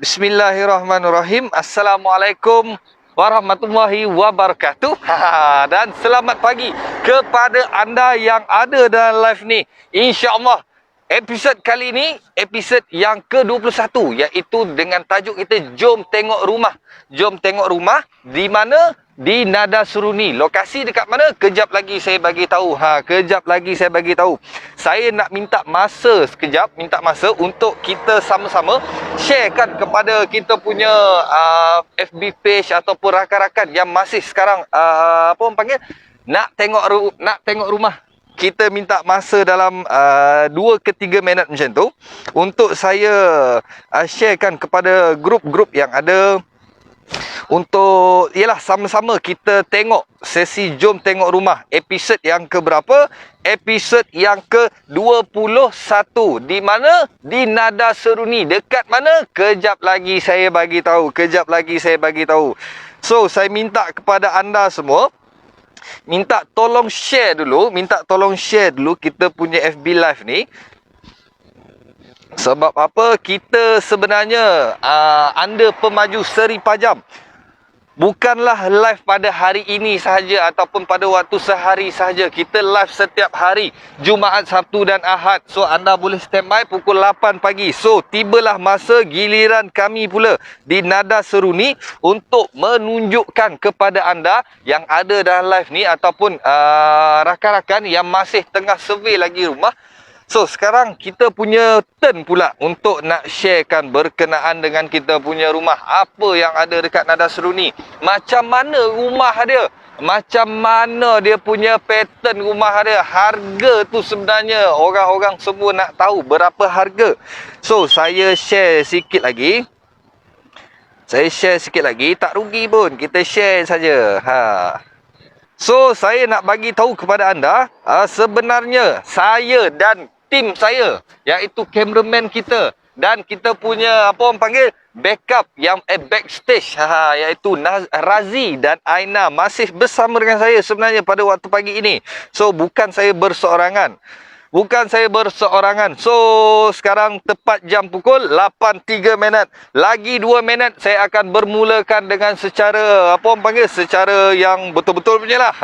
Bismillahirrahmanirrahim. Assalamualaikum warahmatullahi wabarakatuh. Dan selamat pagi kepada anda yang ada dalam live ni. InsyaAllah episod kali ini episod yang ke-21, iaitu dengan tajuk kita Jom Tengok Rumah. Jom tengok rumah di mana? Di Nada Seruni. Lokasi dekat mana? Kejap lagi saya bagi tahu. Kejap lagi saya bagi tahu. Saya nak minta masa sekejap, minta masa untuk kita sama-sama sharekan kepada kita punya FB page ataupun rakan-rakan yang masih sekarang apa orang panggil nak tengok rumah. Kita minta masa dalam 2 ke 3 minit macam tu untuk saya sharekan kepada grup-grup yang ada, untuk ialah sama-sama kita tengok sesi Jom Tengok Rumah episod yang ke berapa? Episod yang ke-21. Di mana? Di Nada Seruni. Dekat mana? Kejap lagi saya bagi tahu. Kejap lagi saya bagi tahu. So, saya minta kepada anda semua, minta tolong share dulu, kita punya FB Live ni. Sebab apa? Kita sebenarnya anda pemaju Seri Pajam. Bukanlah live pada hari ini sahaja ataupun pada waktu sehari sahaja. Kita live setiap hari, Jumaat, Sabtu dan Ahad. So, anda boleh standby pukul 8 pagi. So, tibalah masa giliran kami pula di Nada Seruni untuk menunjukkan kepada anda yang ada dalam live ni ataupun rakan-rakan yang masih tengah survey lagi rumah. So, sekarang kita punya turn pula untuk nak sharekan berkenaan dengan kita punya rumah. Apa yang ada dekat Nada Seruni. Macam mana rumah dia. Macam mana dia punya pattern rumah dia. Harga tu sebenarnya orang-orang semua nak tahu berapa harga. So, saya share sikit lagi. Tak rugi pun. Kita share saja. So, saya nak bagi tahu kepada anda, sebenarnya saya dan tim saya, iaitu cameraman kita dan kita punya apa orang panggil backup yang backstage, iaitu Razi dan Aina masih bersama dengan saya sebenarnya pada waktu pagi ini. So, bukan saya berseorangan. So, sekarang tepat jam pukul 8.03 minit. Lagi 2 minit saya akan bermulakan dengan secara apa orang panggil, secara yang betul-betul punya lah.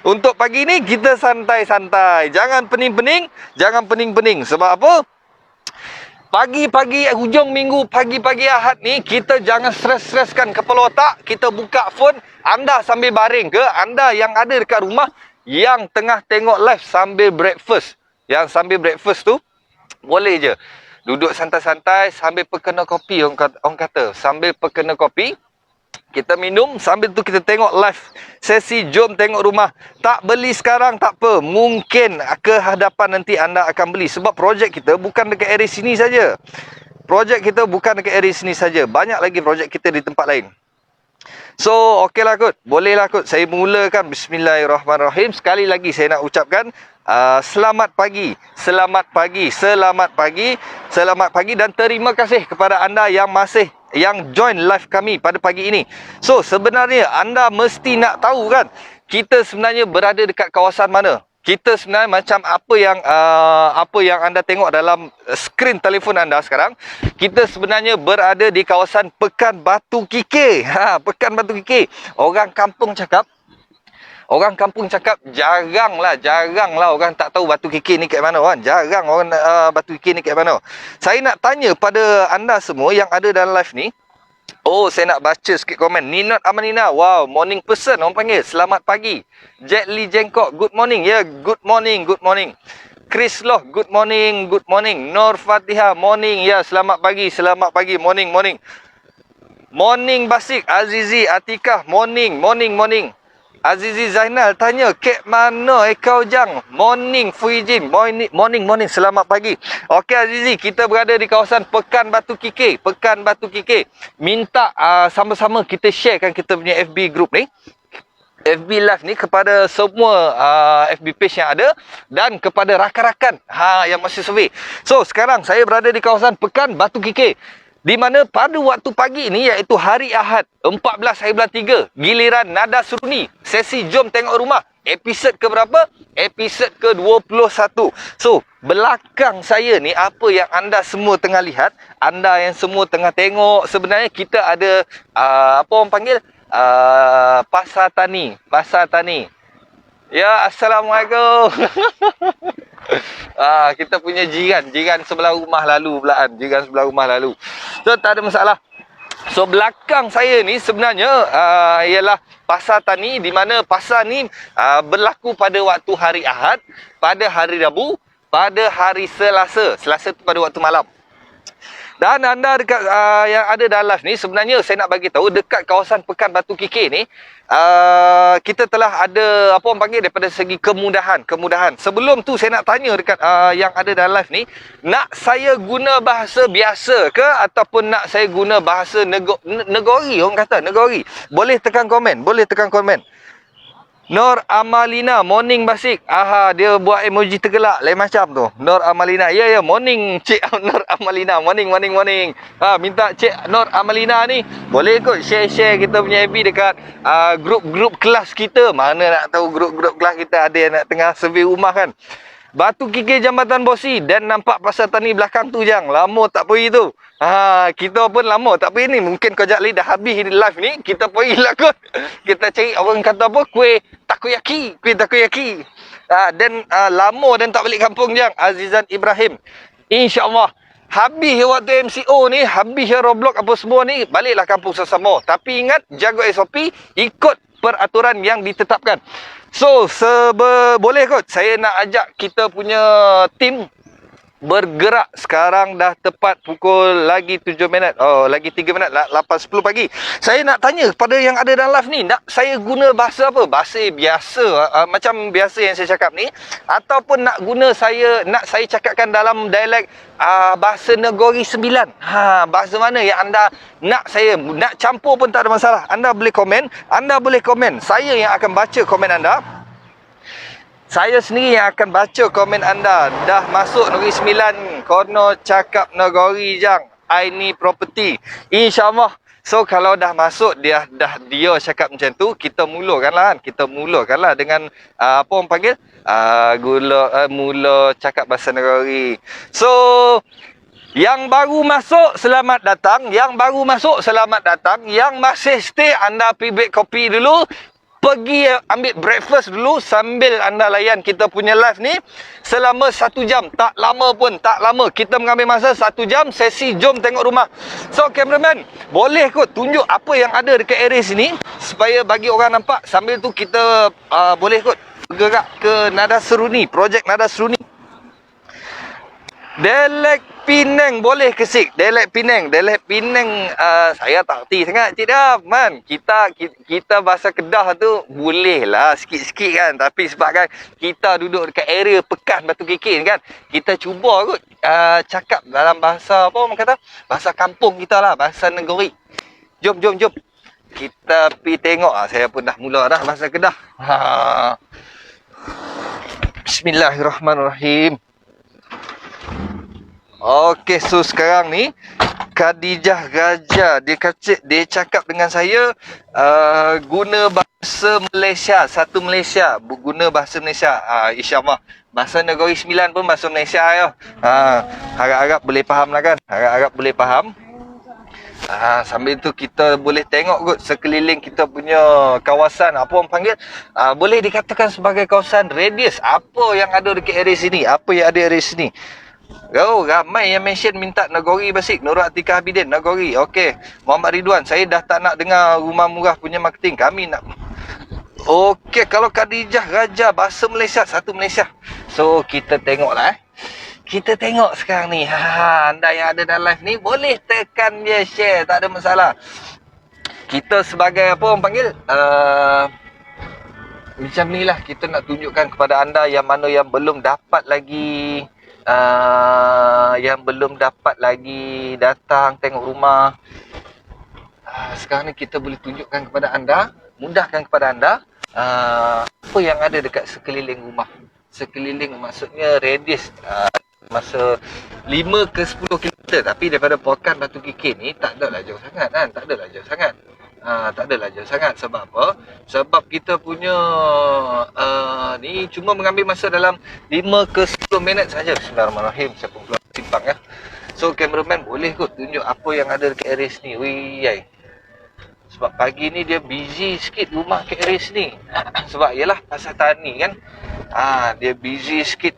Untuk pagi ni kita santai-santai. Jangan pening-pening. Sebab apa? Pagi-pagi hujung minggu, pagi-pagi Ahad ni kita jangan stres-streskan kepala otak. Kita buka phone, anda sambil baring ke, anda yang ada dekat rumah yang tengah tengok live sambil breakfast. Yang sambil breakfast tu boleh je duduk santai-santai sambil pekena kopi, orang kata. Sambil pekena kopi, kita minum, sambil tu kita tengok live sesi Jom Tengok Rumah. Tak beli sekarang tak apa, mungkin ke hadapan nanti anda akan beli. Sebab projek kita bukan dekat area sini saja. Banyak lagi projek kita di tempat lain. So, okeylah kot. Bolehlah kot. Saya mulakan. Bismillahirrahmanirrahim. Sekali lagi saya nak ucapkan selamat pagi dan terima kasih kepada anda yang join live kami pada pagi ini. So, sebenarnya anda mesti nak tahu kan, kita sebenarnya berada dekat kawasan mana. Kita sebenarnya macam apa yang anda tengok dalam skrin telefon anda sekarang, kita sebenarnya berada di kawasan Pekan Batu Kikir. Pekan Batu Kikir. Orang kampung cakap jaranglah orang tak tahu Batu Kikir ni kat mana kan. Jarang orang Batu Kikir ni kat mana. Saya nak tanya pada anda semua yang ada dalam live ni. Oh, saya nak baca sikit komen. Ninot Amanina, wow, morning person orang panggil. Selamat pagi. Jet Lee Jengkok, good morning. Ya, good morning. Chris Loh, good morning. Nur Fatihah, morning. Ya, selamat pagi, morning. Morning Basik, Azizi, Atikah, morning. Azizi Zainal tanya, kek mana kau jang? Morning Fuijin, morning, selamat pagi. Okey Azizi, kita berada di kawasan Pekan Batu Kikir. Minta sama-sama kita sharekan kita punya FB group ni, FB Live ni kepada semua FB page yang ada dan kepada rakan-rakan yang masih survey. So, sekarang saya berada di kawasan Pekan Batu Kikir, di mana pada waktu pagi ini, iaitu hari Ahad 14 hari bulan 3, giliran Nada Seruni sesi Jom Tengok Rumah episod ke berapa? Episod ke-21. So, belakang saya ni, apa yang anda semua tengah lihat, anda yang semua tengah tengok, sebenarnya kita ada apa orang panggil, pasar tani. Pasar tani. Ya, Assalamualaikum. Kita punya jiran sebelah rumah lalu belaan. Jiran sebelah rumah lalu. So, tak ada masalah. So, belakang saya ni sebenarnya ialah pasar tani, di mana pasar ni berlaku pada waktu hari Ahad, pada hari Rabu, pada hari Selasa. Selasa tu pada waktu malam. Dan anda dekat yang ada dalam live ni, sebenarnya saya nak bagi tahu dekat kawasan Pekan Batu Kikir ni, kita telah ada apa orang panggil daripada segi kemudahan. Sebelum tu saya nak tanya dekat yang ada dalam live ni, nak saya guna bahasa biasa ke ataupun nak saya guna bahasa negori, orang kata negori. Boleh tekan komen, Nur Amalina, morning Basik. Dia buat emoji tergelak lain macam tu. Nur Amalina. Ya, morning Cik Nur Amalina. Morning. Minta Cik Nur Amalina ni boleh kot share kita punya FB dekat grup kelas kita. Mana nak tahu grup kelas kita ada yang nak tengah survey rumah kan. Batu Kikir Jambatan Bosi dan nampak pasar tani belakang tu jang. Lama tak pergi tu. Kita pun lama tak pergi ni. Mungkin kejap lagi dah habis live ni. Kita pergi lah kot. Kita cari orang kata apa? Kuih takoyaki. Dan lama dan tak balik kampung jang. Azizan Ibrahim. InsyaAllah. Habis waktu MCO ni, habis Roblox apa semua ni, baliklah kampung sesama. Tapi ingat, jaga SOP, ikut peraturan yang ditetapkan. So, boleh kot saya nak ajak kita punya tim bergerak. Sekarang dah tepat pukul lagi 7 minit. Lagi 3 minit, 8.10 pagi. Saya nak tanya pada yang ada dalam live ni, nak saya guna bahasa apa? Bahasa biasa, macam biasa yang saya cakap ni, ataupun nak saya cakapkan dalam dialek bahasa Negeri Sembilan. Bahasa mana yang anda nak campur pun tak ada masalah. Anda boleh komen. Saya yang akan baca komen anda. Saya sendiri yang akan baca komen anda. Dah masuk Negeri Sembilan, kono cakap Negeri jang. Ini property. InsyaAllah. So, kalau dah masuk, dia cakap macam tu, kita mulakanlah dengan apa orang panggil? Mula cakap bahasa Negeri. So, yang baru masuk, selamat datang. Yang masih stay, anda pergi break kopi dulu. Pergi ambil breakfast dulu sambil anda layan kita punya live ni selama 1 jam. Tak lama. Kita mengambil masa 1 jam sesi Jom Tengok Rumah. So, cameraman, boleh kot tunjuk apa yang ada dekat area sini supaya bagi orang nampak. Sambil tu kita boleh kot bergerak ke Nada Seruni, projek Nada Seruni. Dialek Penang boleh ke Sik? Dialek Penang, saya tak erti sangat Cik Dah. Man, kita bahasa Kedah tu boleh lah sikit-sikit kan. Tapi sebab kan kita duduk dekat area Pekan Batu Kikir kan, kita cuba kot cakap dalam bahasa apa orang kata? Bahasa kampung kita lah, bahasa negeri. Jom. Kita pergi tengok. Saya pun dah mula dah bahasa Kedah. Bismillahirrahmanirrahim. Okey, so sekarang ni Khadijah Gajah dia cakap dengan saya guna bahasa Malaysia, satu Malaysia, guna bahasa Malaysia. InsyaAllah bahasa Negeri Sembilan pun bahasa Malaysia ya. Harap-harap boleh faham lah kan. Sambil tu kita boleh tengok kot sekeliling kita punya kawasan, apa orang panggil, boleh dikatakan sebagai kawasan radius. Apa yang ada dekat area sini? Ramai yang mention minta Nagori Basik. Nurul Atikah Abidin, Nagori. Okey. Muhammad Ridwan, saya dah tak nak dengar Rumah Murah punya marketing. Kami nak. Okey, kalau Khadijah Raja bahasa Malaysia, satu Malaysia. So, kita tengoklah Kita tengok sekarang ni. Anda yang ada dalam live ni boleh tekan dia share, tak ada masalah. Kita sebagai apa orang panggil? Macam ni lah, kita nak tunjukkan kepada anda yang mana yang belum dapat lagi datang tengok rumah. Sekarang ni kita boleh tunjukkan kepada anda, mudahkan kepada anda apa yang ada dekat sekeliling rumah. Sekeliling maksudnya radius masa 5 ke 10 km. Tapi daripada Pekan Batu Kikir ni tak adalah jauh sangat kan, Tak adalah jauh sangat. Sebab apa? Sebab kita punya ni cuma mengambil masa dalam 5 ke 10 minit saja. Bismillahirrahmanirrahim. Saya pun keluar simpang ya. So cameraman boleh kot tunjuk apa yang ada dekat Aries ni. Wih. Sebab pagi ni dia busy sikit rumah Kak Aries ni. Sebab yalah pasal tani kan. Dia busy sikit.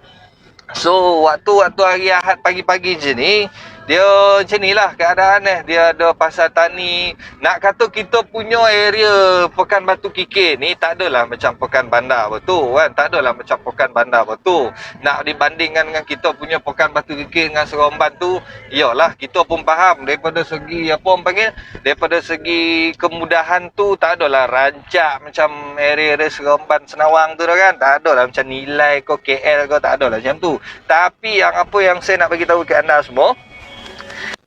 So waktu hari Ahad pagi-pagi je ni, dia macam ni lah keadaan dia ada pasal tani. Nak kata kita punya area Pekan Batu Kikir ni tak adalah macam Pekan Bandar betul kan. Tak adalah macam Pekan Bandar betul. Nak dibandingkan dengan kita punya Pekan Batu Kikir dengan Seremban tu, iyalah kita pun faham daripada segi apa orang panggil, daripada segi kemudahan tu tak adalah rancak macam area Seremban Senawang tu dah kan. Tak adalah macam Nilai kau KL kau, tak adalah macam tu. Tapi apa yang saya nak bagi tahu ke anda semua,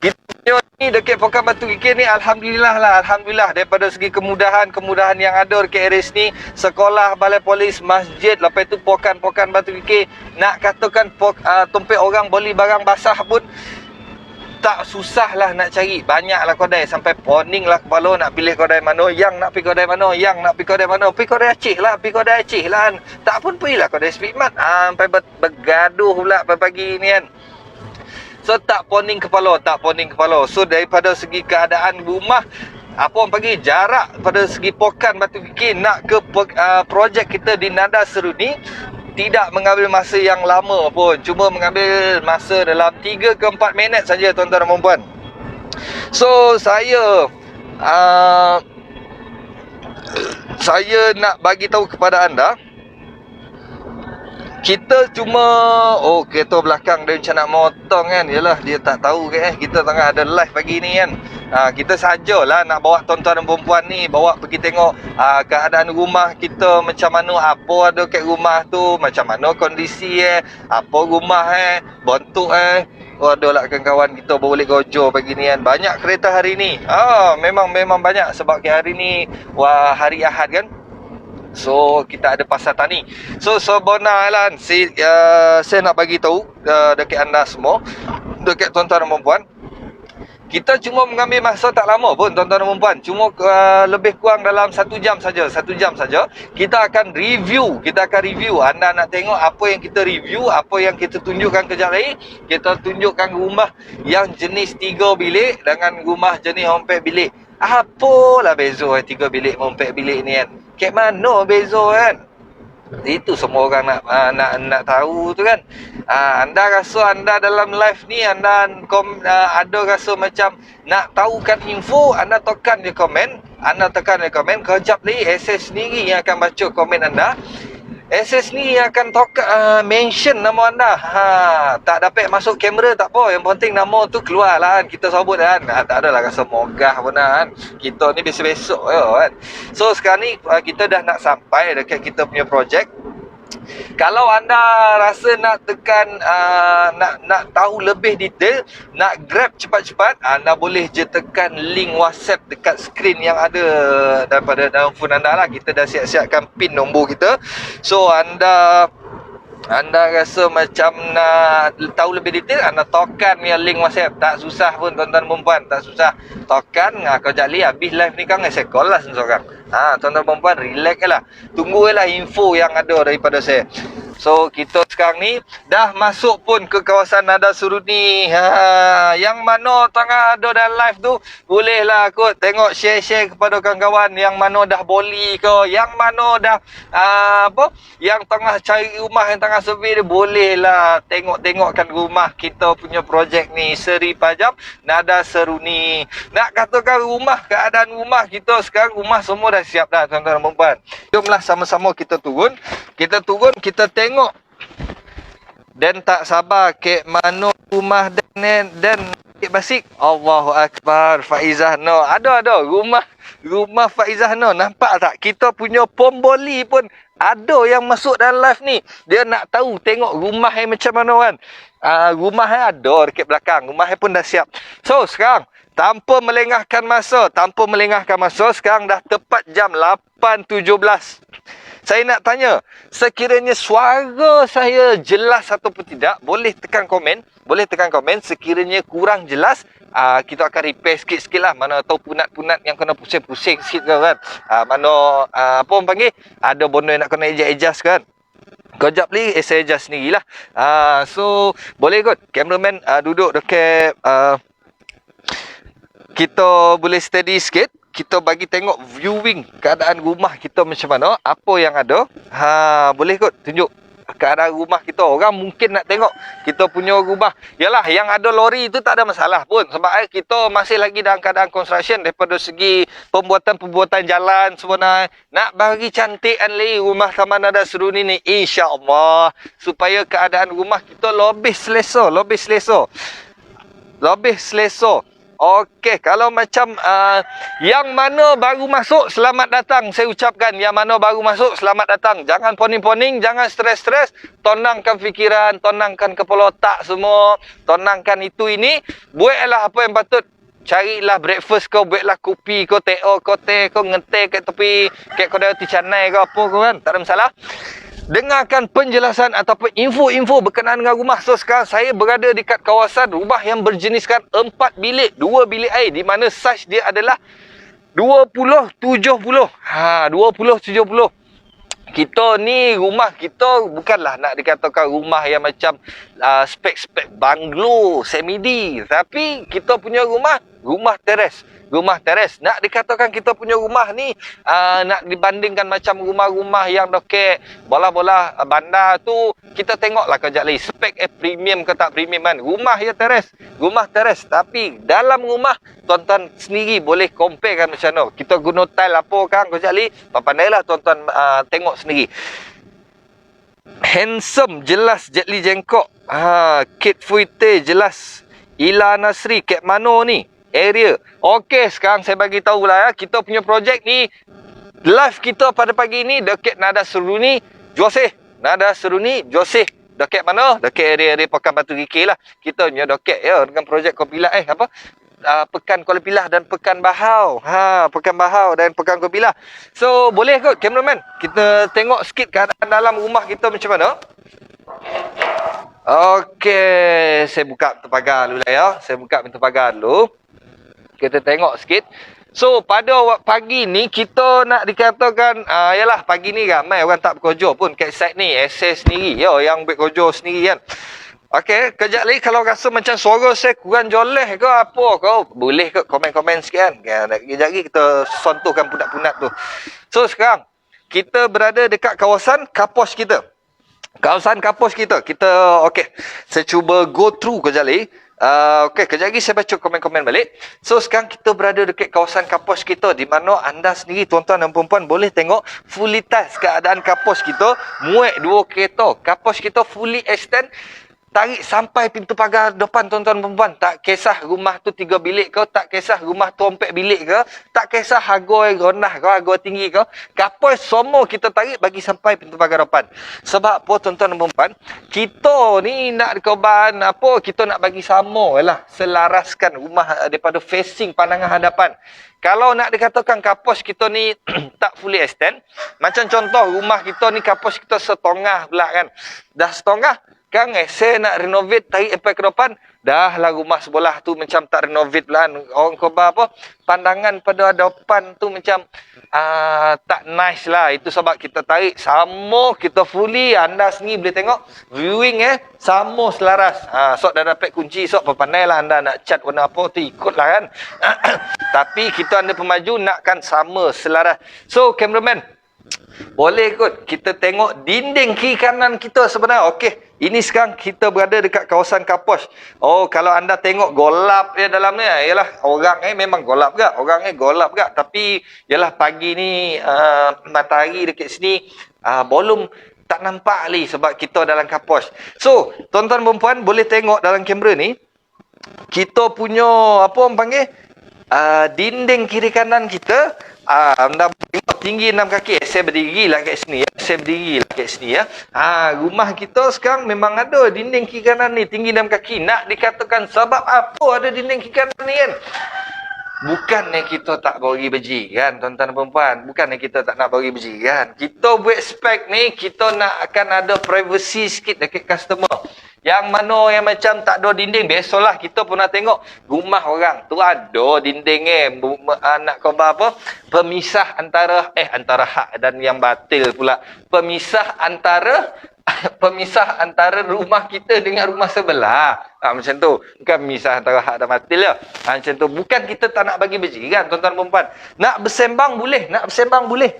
kita punya ni dekat Pekan Batu Kikir ni Alhamdulillah daripada segi kemudahan yang ada dekat Aries ni, sekolah, balai polis, masjid, lepas tu Pekan Batu Kikir, nak katakan tumpik orang beli barang basah pun tak susah lah nak cari. Banyak lah kedai, sampai poning lah kepala nak pilih kedai mana, yang nak pergi kedai mana, pergi kedai Aceh lah kan. Tak pun pergilah kedai Speedmart, sampai bergaduh pula pagi ni kan. So tak poning kepala. So daripada segi keadaan rumah, apa orang panggil, jarak pada segi Pekan Batu Kikir nak ke projek kita di Nada Seru ni tidak mengambil masa yang lama pun. Cuma mengambil masa dalam 3 ke 4 minit saja tuan-tuan dan puan. So saya nak bagi tahu kepada anda, kita cuma kereta belakang dia macam nak motong kan. Yalah dia tak tahu ke kita tengah ada live pagi ni kan. Kita sajalah nak bawa tuan-tuan dan perempuan ni bawa pergi tengok keadaan rumah kita macam mana, apa ada kat rumah tu, macam mana kondisi apa rumah bentuk ada lah kawan-kawan kita bawa balik gojo pagi ni kan. Banyak kereta hari ni. Memang banyak sebab hari ni hari Ahad kan. So kita ada pasar tani. So sebenarnya saya nak bagi tahu dekat anda semua, dekat tuan-tuan dan perempuan, kita cuma mengambil masa tak lama pun tuan-tuan dan perempuan. Cuma lebih kurang dalam 1 jam saja. Kita akan review. Anda nak tengok apa yang kita review, apa yang kita tunjukkan kejap lagi. Kita tunjukkan rumah yang jenis 3 bilik dengan rumah jenis 4 bilik. Apalah beza 3 bilik 4 bilik ni kan. Kat mana beza kan? Itu semua orang nak tahu tu kan. Anda rasa anda dalam live ni anda ada rasa macam nak tahukan info, anda tekan je komen. Kejap lagi SS sendiri yang akan baca komen anda. SS ni akan mention nama anda. Tak dapat masuk kamera tak apa, yang penting nama tu keluar lah kan. Kita sebut kan. Tak adalah rasa mogah pun kan. Kita ni besok-besok kan. So sekarang ni kita dah nak sampai dekat kita punya projek. Kalau anda rasa nak tekan nak tahu lebih detail, nak grab cepat-cepat, anda boleh je tekan link WhatsApp dekat skrin yang ada daripada dalam phone anda lah. Kita dah siap-siapkan pin nombor kita. So anda rasa macam nak tahu lebih detail, anda tekan punya link WhatsApp. Tak susah pun tuan-tuan perempuan, tak susah. Tekan, kau jali habis live ni kan saya call lah seorang. Tuan-tuan perempuan relax lah. Tunggu lah info yang ada daripada saya. So kita sekarang ni dah masuk pun ke kawasan Nada Seru ni. Yang mana tengah ada dalam live tu, bolehlah kot tengok, share kepada kawan-kawan yang mana dah boli ke, yang mana dah yang tengah cari rumah, yang tengah survey dia, bolehlah tengokkan rumah kita punya projek ni, Seri Pajam Nada Seru ni. Nak katakan rumah, keadaan rumah kita sekarang, rumah semua dah siap dah tuan-tuan dan puan. Jomlah sama-sama kita turun, kita tengok. Dan tak sabar ke mana rumah dan Basik. Allahu Akbar. Faizah No. Ada rumah Faizah No. Nampak tak? Kita punya pemboli pun ada yang masuk dalam live ni. Dia nak tahu tengok rumah yang macam mana kan. Rumah yang ada dekat belakang. Rumah yang pun dah siap. So sekarang tanpa melengahkan masa, sekarang dah tepat jam 8.17. Saya nak tanya, sekiranya suara saya jelas ataupun tidak, boleh tekan komen. Boleh tekan komen. Sekiranya kurang jelas, kita akan repair sikit-sikit lah. Mana tahu punat-punat yang kena pusing-pusing sikit kan. Mana, apa orang panggil, ada benda yang nak kena adjust kan. Kejap ni, saya adjust sendirilah. So, boleh kot. Cameraman duduk dekat... kita boleh steady sikit. Kita bagi tengok viewing keadaan rumah kita macam mana. Apa yang ada. Boleh kot tunjuk keadaan rumah kita. Orang mungkin nak tengok kita punya rumah. Yalah, yang ada lori tu tak ada masalah pun. Sebab kita masih lagi dalam keadaan construction. Daripada segi pembuatan jalan semua. Nak bagi cantik rumah Taman Nada Seruni ni. InsyaAllah. Supaya keadaan rumah kita lebih selesa. Lebih selesa. Okey, kalau macam yang mana baru masuk, selamat datang. Saya ucapkan yang mana baru masuk, selamat datang. Jangan poning-poning, jangan stres-stres. Tenangkan fikiran, tenangkan kepala otak semua. Tenangkan itu ini. Buatlah apa yang patut. Carilah breakfast kau, buatlah kopi kau, teh kau, kau ngeteh kat tepi, kat kedai roti canai kau apa kau kan. Tak ada masalah. Dengarkan penjelasan ataupun info-info berkenaan dengan rumah. So, sekarang saya berada dekat kawasan rumah yang berjeniskan 4 bilik, 2 bilik air, di mana saiz dia adalah 20-70. 20-70. Kita ni, rumah kita bukanlah nak dikatakan rumah yang macam spek-spek banglo, semi-D. Tapi kita punya rumah teres. Rumah teres. Nak dikatakan kita punya rumah ni nak dibandingkan macam rumah-rumah yang dekat bola-bola bandar tu, kita tengoklah kejap lagi spek premium ke tak premium kan. Rumah ya teres. Rumah teres. Tapi dalam rumah tuan-tuan sendiri boleh compare kan macam mana. Kita guna tile apa kan kejap lagi. Pandailah tuan-tuan tengok sendiri. Handsome jelas Jet Li Jengkok. Kate Fuite jelas. Ila Nasri kat mana ni? Area. Okey, sekarang saya bagi tahu lah ya. Kita punya projek ni, live kita pada pagi ni dekat Nada Seruni, Joseh. Nada Seruni, Joseh. Dekat mana? Dekat area-area Pekan Batu Kikir lah. Kita punya dekat ya dengan projek Kopilah. Pekan Kuala Pilah dan Pekan Bahau. Pekan Bahau dan Pekan Kuala Pilah. So, boleh kot cameraman. Kita tengok sikit keadaan dalam rumah kita macam mana. Okey, saya buka pintu pagar dulu lah ya. Saya buka pintu pagar dulu. Kita tengok sikit. So, pada pagi ni, kita nak dikatakan, yalah, pagi ni ramai orang tak bekerja pun kat site ni. SS sendiri, yang bekerja sendiri kan. Okey, kejap lagi kalau rasa macam suara saya kurang joleh ke apa kau, boleh ke komen-komen sikit kan. Kejap lagi kita sentuhkan punat-punat tu. So, sekarang, kita berada dekat kawasan kapos kita. Kawasan kapos kita. Okey, saya cuba go through kejap lagi. Okey, kejap lagi saya baca komen-komen balik. So, sekarang kita berada dekat kawasan kapos kita, di mana anda sendiri, tuan-tuan dan puan-puan, boleh tengok fullitas keadaan kapos kita. Muat 2 kereta. Kapos kita fully extend. Tarik sampai pintu pagar depan, tuan-tuan dan puan-puan. Tak kisah rumah tu 3 bilik ke, tak kisah rumah tu 4 bilik ke, tak kisah harga rendah ke, harga tinggi ke. Kapos semua kita tarik bagi sampai pintu pagar depan. Sebab apa, tuan-tuan dan puan-puan? Kita ni nak dikoban apa, kita nak bagi sama lah, selaraskan rumah daripada facing pandangan hadapan. Kalau nak dikatakan kapos kita ni tak fully extend, macam contoh rumah kita ni kapos kita setengah pula kan. Dah setengah, Kang, saya nak renovate, tarik sampai ke depan. Dah lah rumah sebelah tu macam tak renovate pula. Orang khabar apa, pandangan pada depan tu macam tak nice lah. Itu sebab kita tarik sama, kita fully. Anda sendiri boleh tengok viewing sama selaras. Sok dah dapat kunci, sok pandai lah anda nak cat warna apa tu, ikutlah kan. Tapi kita ada pemaju nakkan sama selaras. So, cameraman, boleh kot kita tengok dinding kiri kanan kita sebenarnya. Okey, ini sekarang kita berada dekat kawasan kapos. Oh, kalau anda tengok golap dia dalam ni, yalah orang memang golap gak. Orang golap gak, tapi yalah pagi ni matahari dekat sini belum tak nampak lagi sebab kita dalam kapos. So, tuan-tuan dan puan boleh tengok dalam kamera ni, kita punya apa orang panggil dinding kiri kanan kita. Anda tengok tinggi 6 kaki. Saya berdiri lah kat sini ya. Rumah kita sekarang memang ada dinding kiri kanan ni tinggi 6 kaki. Nak dikatakan sebab apa ada dinding kiri kanan ni kan? Bukannya kita tak bagi berjiran, tuan-tuan dan puan. Bukannya kita tak nak bagi berjiran. Kita buat spek ni, kita nak akan ada privacy sikit dekat customer. Yang mana yang macam tak ada dinding. Biasalah kita pernah tengok rumah orang tu ada dinding nak khabar apa? Pemisah antara hak dan yang batil pula. Pemisah antara rumah kita dengan rumah sebelah. Macam tu. Bukan misah antara hak dan batil ya. Macam tu. Bukan kita tak nak bagi berjiran, tuan-tuan dan puan. Nak bersembang boleh.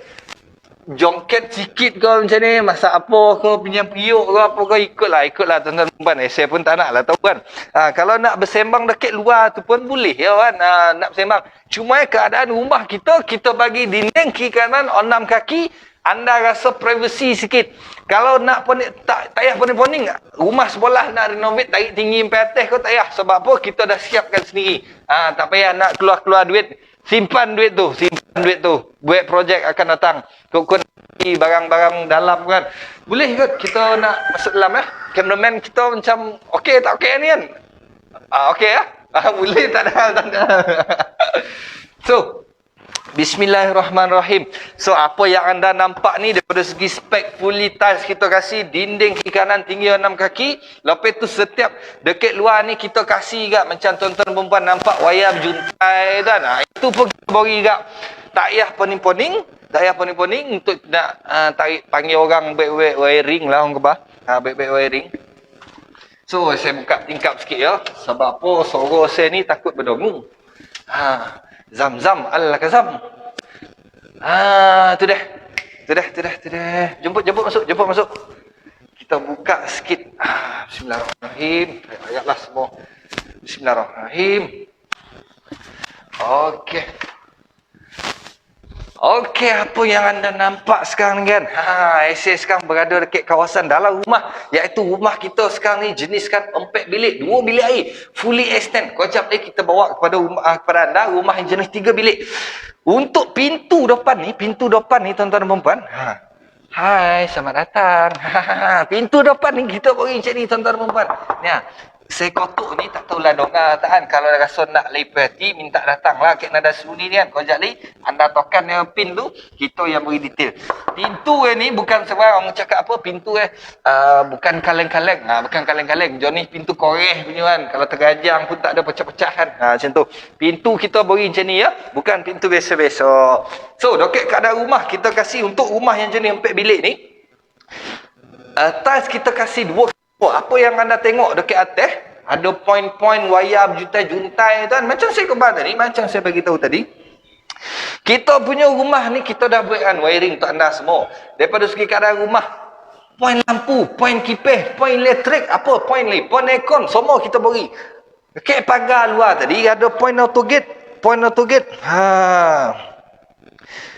Jongket sikit kau macam ni, masak apa kau, pinjam periuk kau apa kau, ikutlah tuan-tuan dan puan. Saya pun tak nak lah tahu kan. Kalau nak bersembang dekat luar tu pun boleh ya kan. Nak bersembang. Cuma keadaan rumah kita bagi dinding kiri kanan 6 kaki. Anda rasa privacy sikit. Kalau nak tak payah poning-poning, rumah sebelah nak renovate tarik tinggi sampai atas kau tak payah. Sebab apa? Kita dah siapkan sendiri. Tak payah nak keluar duit. Simpan duit tu. Buat projek akan datang. Kau barang-barang dalam kan. Boleh kot kita nak masuk dalam ya. Cameraman kita macam okey tak okey ni kan? Okey ya? Boleh tak ada. So, Bismillahirrahmanirrahim. So, apa yang anda nampak ni daripada segi spek fully tiles kita kasih, dinding kiri kanan tinggi 6 kaki. Lepas tu setiap dekat luar ni kita kasih juga macam tuan-tuan perempuan nampak wayar juntai kan. Itu pun kita bagi juga. Tak payah poning-poning untuk nak tarik panggil orang baik-baik wiring lah orang kebah. Baik-baik wiring. So, saya buka tingkap sikit ya. Sebab apa suara saya ni takut berdengung. Zam-zam al-kazam. Tu dah. Jemput masuk. Kita buka sikit. Bismillahirrahmanirrahim. Ayatlah semua. Bismillahirrahmanirrahim. Okey, apa yang anda nampak sekarang kan? Saya sekarang berada dekat kawasan dalam rumah. Iaitu rumah kita sekarang ni jeniskan 4 bilik, 2 bilik air. Fully extend. Kejap ni kita bawa kepada anda rumah yang jenis 3 bilik. Untuk pintu depan ni tuan-tuan dan puan. Hai, selamat datang. Pintu depan ni kita bagi macam ni tuan-tuan dan puan. Ni saya kotak ni tak tahulah dongar tak kan. Kalau rasa nak lepas hati, minta datang lah kat nada sunyi ni kan. Kejap ni anda tokan yang pin tu, kita yang beri detail. Pintu ni bukan sebarang orang cakap apa, pintu bukan kaleng-kaleng. Bukan kaleng-kaleng. Jom ni pintu koreh punya kan. Kalau tergajang pun tak ada pecah-pecahan. Macam tu. Pintu kita beri macam ni ya. Bukan pintu biasa-biasa. So, dekat keadaan rumah kita kasih untuk rumah yang jenis 4 bilik ni. Tiles kita kasih 2. Apa yang anda tengok dekat atas, ada poin-poin wayar juntai-juntai tu kan. Macam saya khabar tadi, macam saya bagi tahu tadi. Kita punya rumah ni kita dah buatkan wiring untuk anda semua. Daripada segi keadaan rumah, poin lampu, poin kipas, poin elektrik, poin aircon, semua kita beri. Dekat pagar luar tadi ada poin auto gate.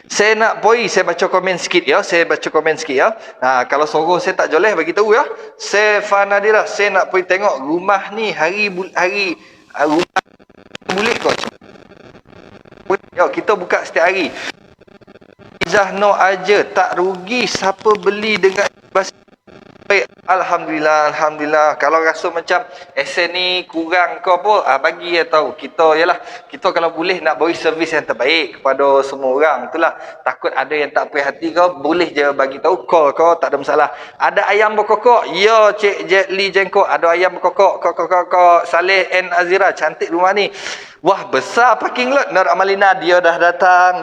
Saya nak saya baca komen sikit ya. Kalau suara saya tak joleh bagi tahu ya. Saya Fanadira, saya nak pergi tengok rumah ni hari rumah bulik kau. Ya, kita buka setiap hari. Zahno aja tak rugi siapa beli dengan baik. Alhamdulillah. Kalau rasa macam ni kurang ke apa, bagi tahu. Kita kalau boleh nak beri servis yang terbaik kepada semua orang. Itulah. Takut ada yang tak puas hati kau, boleh je bagi tahu, call kau, tak ada masalah. Ada ayam berkokok? Ya, Cik Jet Lee Jengkok. Ada ayam berkokok. Kok Saleh N Azira, cantik rumah ni. Wah, besar parking lot. Nur Amalina, dia dah datang.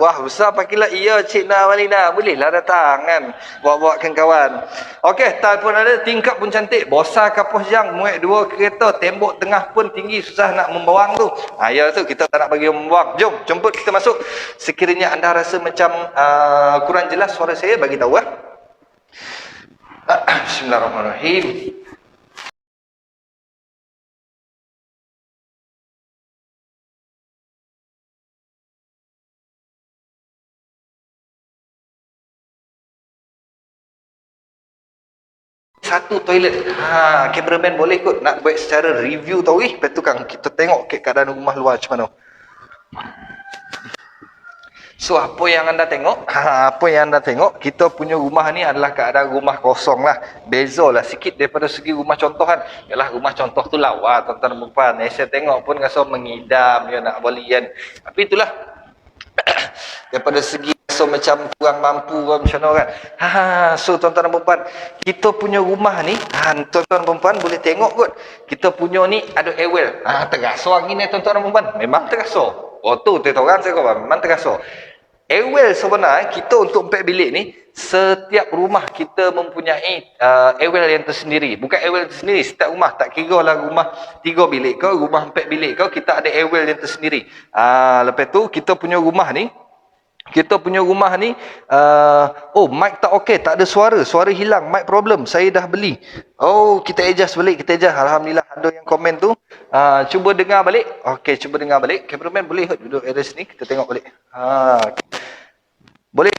Wah, besar parking lot. Ya, Cik Nur Amalina. Bolehlah datang kan. Bawa-bawakan kawan. Okey, tal pun ada. Tingkap pun cantik. Besar kapus jang. Muat 2 kereta. Tembok tengah pun tinggi. Susah nak membawang tu. Ya tu. Kita tak nak bagi membawang. Jom, jemput kita masuk. Sekiranya anda rasa macam kurang jelas suara saya, bagi tahu. Bismillahirrahmanirrahim. Satu toilet. Cameraman boleh kot nak buat secara review tau. Lepas tu kan kita tengok keadaan rumah luar macam mana. So, apa yang anda tengok? Apa yang anda tengok? Kita punya rumah ni adalah keadaan rumah kosong lah. Bezalah sikit daripada segi rumah contohan. Yalah, rumah contoh tu lawa, tuan-tuan dan puan. Saya tengok pun rasa mengidam, ya nak boleh kan. Tapi itulah. Daripada segi so macam kurang mampu macam mana kan. So tuan-tuan dan puan, kita punya rumah ni, tuan-tuan dan puan boleh tengok kot. Kita punya ni ada airwell. Terasa angin ni tuan-tuan dan puan. Memang terasa. Oh tu orang saya kata memang terasa. Airwell sebenarnya kita untuk 4 bilik ni, setiap rumah kita mempunyai airwell yang tersendiri. Bukan airwell tersendiri, setiap rumah, tak kira lah rumah 3 bilik kau, rumah 4 bilik kau, kita ada airwell yang tersendiri. Lepas tu kita punya rumah ni, mic tak okey, tak ada suara hilang, mic problem, saya dah beli. Oh, kita adjust balik, Alhamdulillah ada yang komen tu. Cuba dengar balik. Okey, cuba dengar balik. Cameraman boleh duduk area sini, kita tengok balik. Boleh.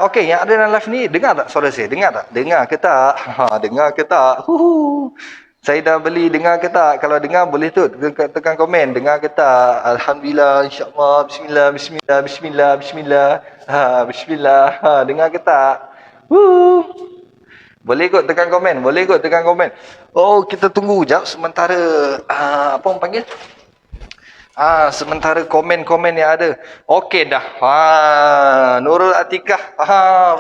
Okey, yang ada dalam live ni dengar tak suara saya? Dengar ke tak? Dengar ke tak? Saya dah beli, dengar ke tak? Kalau dengar boleh tu tekan komen, dengar ke tak? Alhamdulillah, insya-Allah, bismillah. Dengar ke tak? Boleh kot tekan komen. Oh, kita tunggu jap sementara apa orang panggil? Sementara komen-komen yang ada. Okey dah. Nurul Atikah.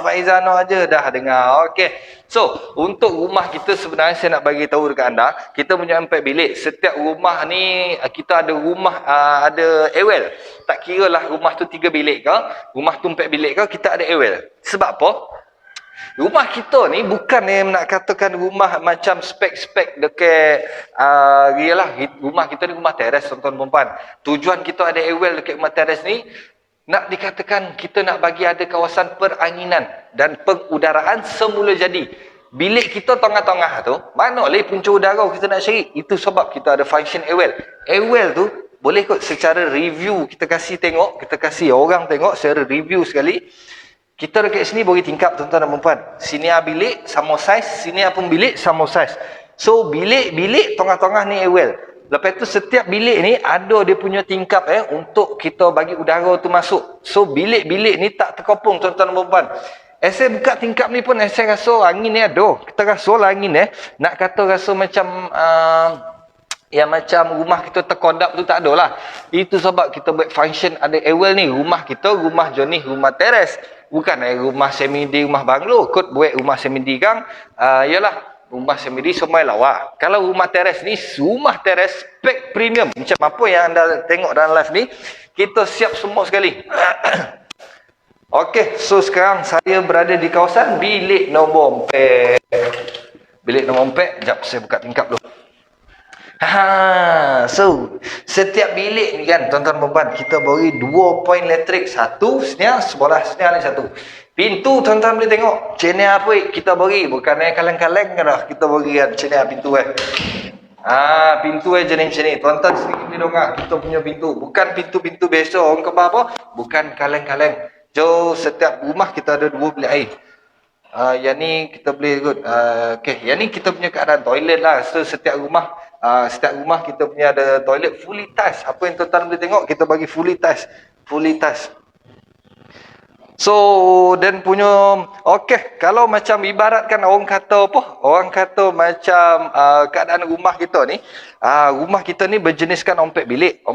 Faizano aja dah dengar. Okey. So, untuk rumah kita sebenarnya saya nak bagi tahu dekat anda, kita punya 4 bilik. Setiap rumah ni kita ada rumah ada airwell. Tak kira lah rumah tu 3 bilik ke, rumah tu 4 bilik ke, kita ada airwell. Sebab apa? Rumah kita ni bukan nak katakan rumah macam spek-spek dekat yalah, rumah kita ni rumah teres tuan-tuan dan puan. Tujuan kita ada airwell dekat rumah teres ni nak dikatakan kita nak bagi ada kawasan peranginan dan pengudaraan semula jadi. Bilik kita tengah-tengah tu, mana boleh punca udara kita nak cari. Itu sebab kita ada function airwell. Airwell tu boleh kot secara review kita kasih tengok, kita kasih orang tengok secara review sekali. Kita dekat sini bagi tingkap tuan-tuan dan puan. Sini bilik sama saiz, sini pun bilik sama saiz. So bilik tengah-tengah ni airwell. Lepas tu setiap bilik ni ada dia punya tingkap untuk kita bagi udara tu masuk. So bilik-bilik ni tak terkopong tuan-tuan dan puan. Saya buka tingkap ni pun saya rasa angin ni ada. Kita rasa lah angin nak kata rasa macam yang macam rumah kita terkodap tu tak ada lah. Itu sebab kita buat function ada airwell ni. Rumah kita, rumah Johnny, rumah teres. Bukan rumah semidi, rumah banglo. Kot buat rumah semidi kan. Yalah, rumah semidi semua lawa. Kalau rumah teres ni, rumah teres spek premium. Macam apa yang anda tengok dalam live ni, kita siap semua sekali. Okey, so sekarang saya berada di kawasan bilik nombor 4. Bilik nombor 4, sekejap saya buka tingkap dulu. So setiap bilik ni kan tuan-tuan dan puan, kita beri 2 poin elektrik, satu senyap, sebelah senyap ni satu. Pintu tuan-tuan boleh tengok channel apa kita beri, bukan kaleng-kaleng dah, kita beri kan channel pintu pintu jenis macam ni. Tuan-tuan sedikit boleh dengar kita punya pintu, bukan pintu-pintu biasa orang kebab apa, bukan kaleng-kaleng. So setiap rumah kita ada 2 bilik air. Yang ni kita boleh ikut. Okey, yang ni kita punya keadaan toilet lah. So setiap rumah kita punya ada toilet fully touch. Apa yang tuan-tuan boleh tengok, kita bagi fully touch. So dan punya okey, kalau macam ibaratkan orang kata apa? Orang kata macam keadaan rumah kita ni, rumah kita ni berjeniskan 4 bilik.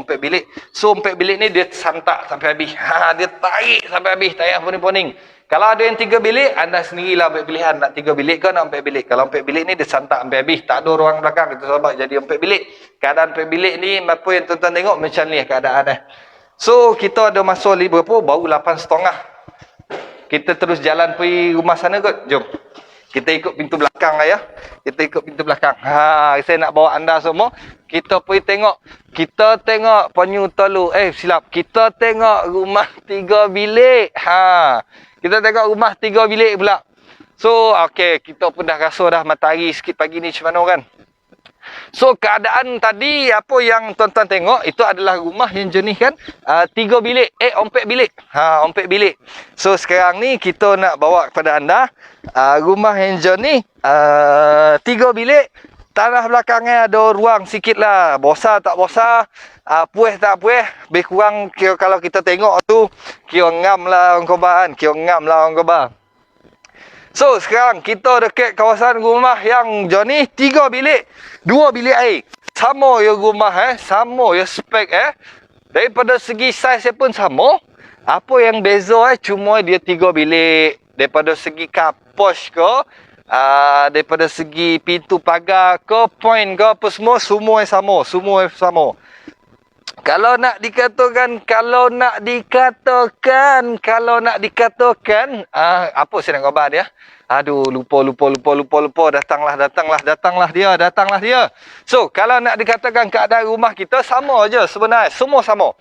So 4 bilik ni dia santak sampai habis. Dia tarik sampai habis, tak payah poning-poning. Kalau ada yang 3 bilik, anda sendirilah buat pilihan nak 3 bilik ke nak 4 bilik. Kalau 4 bilik ni dia santak sampai habis, tak ada ruang belakang, itu sebab jadi 4 bilik. Keadaan 4 bilik ni apa yang tuan-tuan tengok macam ni keadaan So kita ada masa berapa? Baru 8.30. Kita terus jalan pergi rumah sana kot. Jom. Kita ikut pintu belakang lah ya. Saya nak bawa anda semua. Kita pergi tengok. Kita tengok Penyu Tolu. Kita tengok rumah 3 bilik. Kita tengok rumah 3 bilik pula. So, okey. Kita pun dah rasa dah matahari sikit pagi ni macam mana kan. So, keadaan tadi apa yang tuan-tuan tengok, itu adalah rumah yang jenis kan 3 bilik. 4 bilik. 4 bilik. So, sekarang ni kita nak bawa kepada anda rumah yang jenis 3 bilik. tanah belakangnya ada ruang sikit lah. Bosar tak bosar, puih tak puih. Lebih kurang kira kalau kita tengok tu, kira ngam lah orang Kobar kan. Kira ngam lah orang Kobar. So, sekarang kita dekat kawasan rumah yang Johnny 3 bilik, 2 bilik air. Sama ya rumah sama ya spek Daripada segi saiz pun sama. Apa yang beza cuma dia 3 bilik. Daripada segi kapos ke, daripada segi pintu pagar ke, point ke apa semua yang sama, semua yang sama. Kalau nak dikatakan, apa saya nak khabar dia? Aduh, lupa. Datanglah dia. So, kalau nak dikatakan keadaan rumah kita sama aja sebenarnya, semua sama.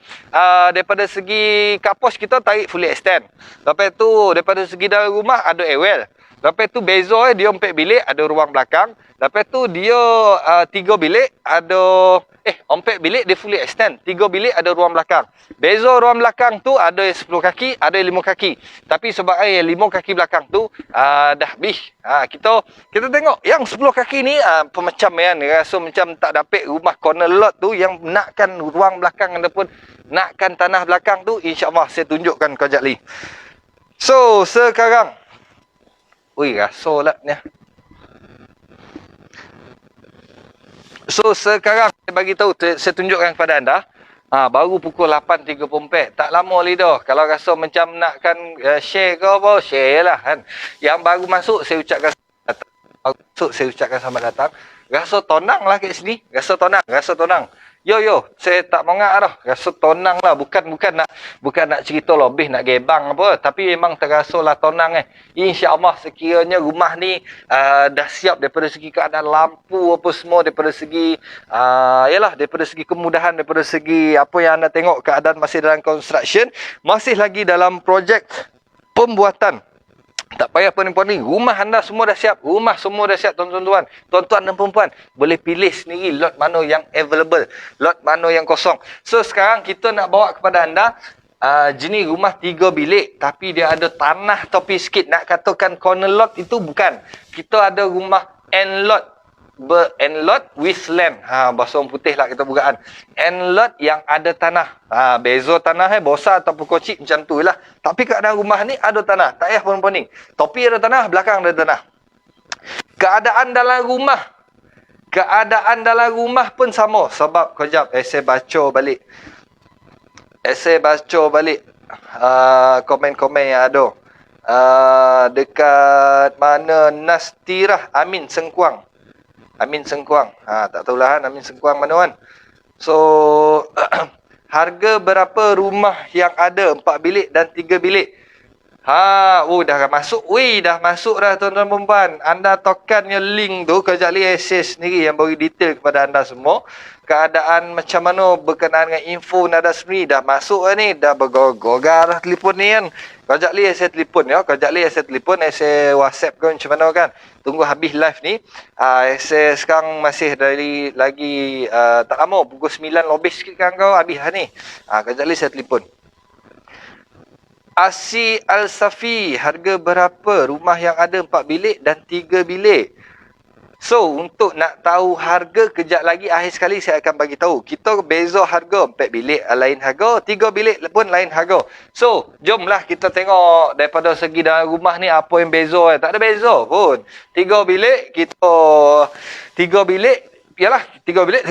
Daripada segi kapos kita tarik fully extend. Lepas tu daripada segi dalam rumah ada airwell. Lepas tu beza dia 4 bilik ada ruang belakang. Lepas tu dia 3 bilik ada 4 bilik dia fully extend. 3 bilik ada ruang belakang. Beza ruang belakang tu ada yang 10 kaki, ada yang 5 kaki. Tapi sebab yang 5 kaki belakang tu dah habis. Kita tengok yang 10 kaki ni pemacam kan. Rasa macam tak dapat rumah corner lot tu yang nakkan ruang belakang ataupun nakkan tanah belakang tu, insya-Allah saya tunjukkan kau sekejap lagi. So, sekarang rasa lah ni. So, sekarang saya bagi tahu, saya tunjukkan kepada anda. Baru pukul 8.34. Tak lama lagi dah. Kalau rasa macam nakkan share ke apa, share lah kan. Yang baru masuk, saya ucapkan selamat datang. Rasa tonang lah kat sini. Rasa tonang. Yo, saya tak mengak dah. Rasa tonang lah. Bukan nak cerita lebih, nak gebang apa. Tapi memang terasa lah tonang InsyaAllah sekiranya rumah ni dah siap daripada segi keadaan lampu apa semua. Daripada segi, daripada segi kemudahan. Daripada segi apa yang anda tengok, keadaan masih dalam construction. Masih lagi dalam projek pembuatan. Tak payah poning-poning. Rumah anda semua dah siap. Rumah semua dah siap, tuan-tuan. Tuan-tuan dan perempuan. Boleh pilih sendiri lot mana yang available. Lot mana yang kosong. So, sekarang kita nak bawa kepada anda jenis rumah 3 bilik. Tapi dia ada tanah topi sikit. Nak katakan corner lot itu bukan. Kita ada rumah end lot. End lot with land. Bahasa orang putih lah kita bukaan. End lot yang ada tanah. Beza tanah besar ataupun kecil macam tu lah. Tapi keadaan rumah ni ada tanah. Tak payah poning-poning. Topi ada tanah, belakang ada tanah. Keadaan dalam rumah pun sama. Sebab kejap saya baca balik. Komen-komen yang ada. Dekat mana Nastirah Amin Sengkuang. Tak tahulah Amin Sengkuang mana kan. So, harga berapa rumah yang ada 4 bilik dan 3 bilik? Dah masuk. Dah masuk dah tuan-tuan perempuan. Anda tokannya link tu, kejap lagi access sendiri yang bagi detail kepada anda semua. Keadaan macam mana berkenaan dengan info nada sendiri dah masuk ni, dah bergogar dah telefon ni kan. Kejap lagi saya telefon saya WhatsApp ke macam mana kan. Tunggu habis live ni. Saya sekarang masih lagi tak lama, pukul 9 lebih sikit kan kau habis ni. Kejap lagi saya telefon. Asi Al-Safi, harga berapa rumah yang ada 4 bilik dan 3 bilik? So, untuk nak tahu harga, kejap lagi akhir sekali saya akan bagi tahu. Kita beza harga 4 bilik lain harga, 3 bilik pun lain harga. So, jomlah kita tengok daripada segi dalam rumah ni apa yang beza. Tak ada beza pun. 3 bilik kita 3 bilik Yalah, 3 bilik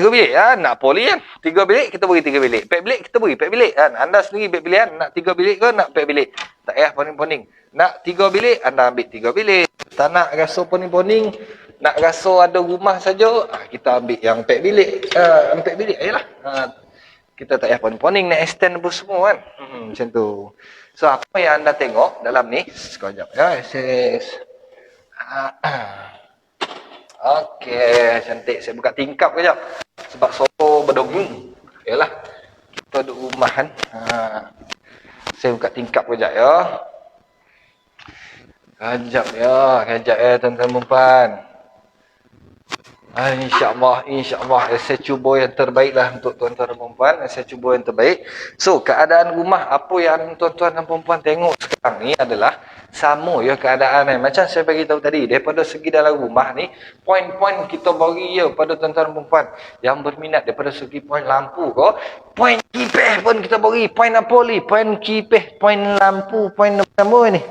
nak poli kan. 3 bilik kita beri 3 bilik. 4 bilik kita beri 4 bilik kan. Anda sendiri ambil pilihan nak 3 bilik ke nak 4 bilik. Tak payah poning-poning. Nak 3 bilik anda ambil 3 bilik. Tak nak rasa poning-poning, nak rasa ada rumah saja, kita ambil yang 4 bilik. 4 bilik ajalah. Kita tak payah poning-poning nak extend apa semua kan. Macam tu. So, apa yang anda tengok dalam ni, sekejap ya. Okey, cantik. Saya buka tingkap kejap. Sebab sopo berdebu. Yalah. Kita duduk rumah kan. Saya buka tingkap kejap ya. Kejap ya tuan-tuan perempuan. InsyaAllah. Saya cuba yang terbaik lah untuk tuan-tuan dan perempuan. Saya cuba yang terbaik. So, keadaan rumah apa yang tuan-tuan dan perempuan tengok sekarang ni adalah sama ya keadaan ni. Macam saya bagi tahu tadi, daripada segi dalam rumah ni, poin-poin kita bagi ya pada tuan-tuan dan perempuan yang berminat daripada segi poin lampu ko. Poin kipeh pun kita bagi. Poin apa ni? Poin kipeh, poin lampu, poin apa ni?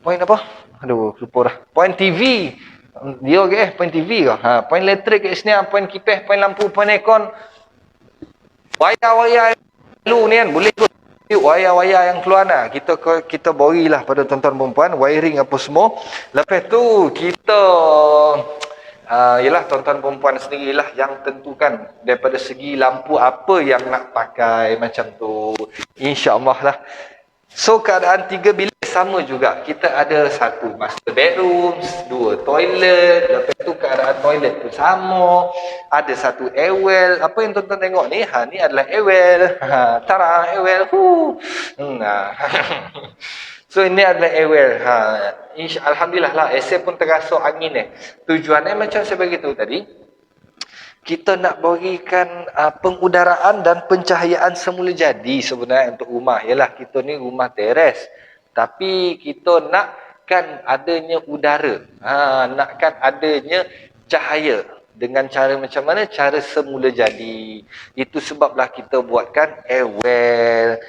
Poin apa? Aduh, lupa dah. Poin TV. Dia ke poin TV ke? Poin elektrik kat sini, poin kipeh, poin lampu, poin aircon. Wayar-wayar lu ni kan boleh kot. Wayar-wayar yang keluar lah. Kita borilah pada tuan-tuan perempuan, wiring apa semua. Lepas tu kita yalah tuan-tuan perempuan sendirilah yang tentukan daripada segi lampu apa yang nak pakai macam tu. InsyaAllah lah. So keadaan 3 bilik sama juga. Kita ada 1 master bedroom, 2 toilet, lepas tu keadaan toilet pun sama. Ada 1 airwell. Apa yang tuan-tuan tengok ni? Ni adalah airwell. Tara airwell. So ini adalah airwell. Alhamdulillah lah. Saya pun terasa angin ni. Tujuannya macam saya beritahu tadi, kita nak berikan pengudaraan dan pencahayaan semula jadi sebenarnya untuk rumah. Yalah, kita ni rumah teres. Tapi kita nakkan adanya udara. Nakkan adanya cahaya. Dengan cara macam mana? Cara semula jadi. Itu sebablah kita buatkan airwell.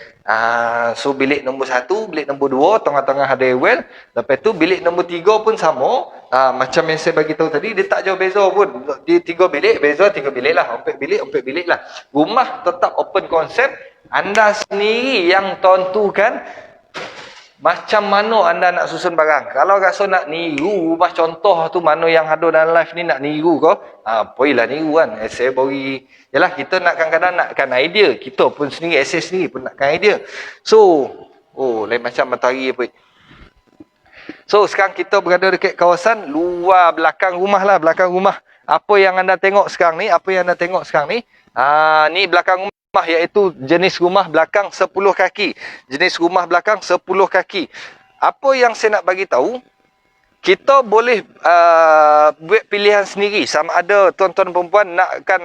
So bilik nombor 1, bilik nombor 2, tengah-tengah ada airwell. Lepas tu bilik nombor 3 pun sama. Macam yang saya bagi tahu tadi, dia tak jauh beza pun. Di 3 bilik, beza 3 bilik lah. 4 bilik lah. Rumah tetap open konsep. Anda sendiri yang tentukan macam mana anda nak susun barang. Kalau rasa nak niru rumah contoh tu, mana yang ada dalam live ni nak niru kau, poilah niru kan. Saya bagi, yalah kita nak kadang-kadang nakkan idea. Kita pun sendiri, saya sendiri pun nakkan idea. So, lain macam matahari apa. So, sekarang kita berada dekat kawasan luar belakang rumah lah, belakang rumah. Apa yang anda tengok sekarang ni, ni belakang rumah, iaitu jenis rumah belakang 10 kaki. Jenis rumah belakang 10 kaki. Apa yang saya nak bagi tahu, kita boleh buat pilihan sendiri. Sama ada tuan-tuan perempuan nakkan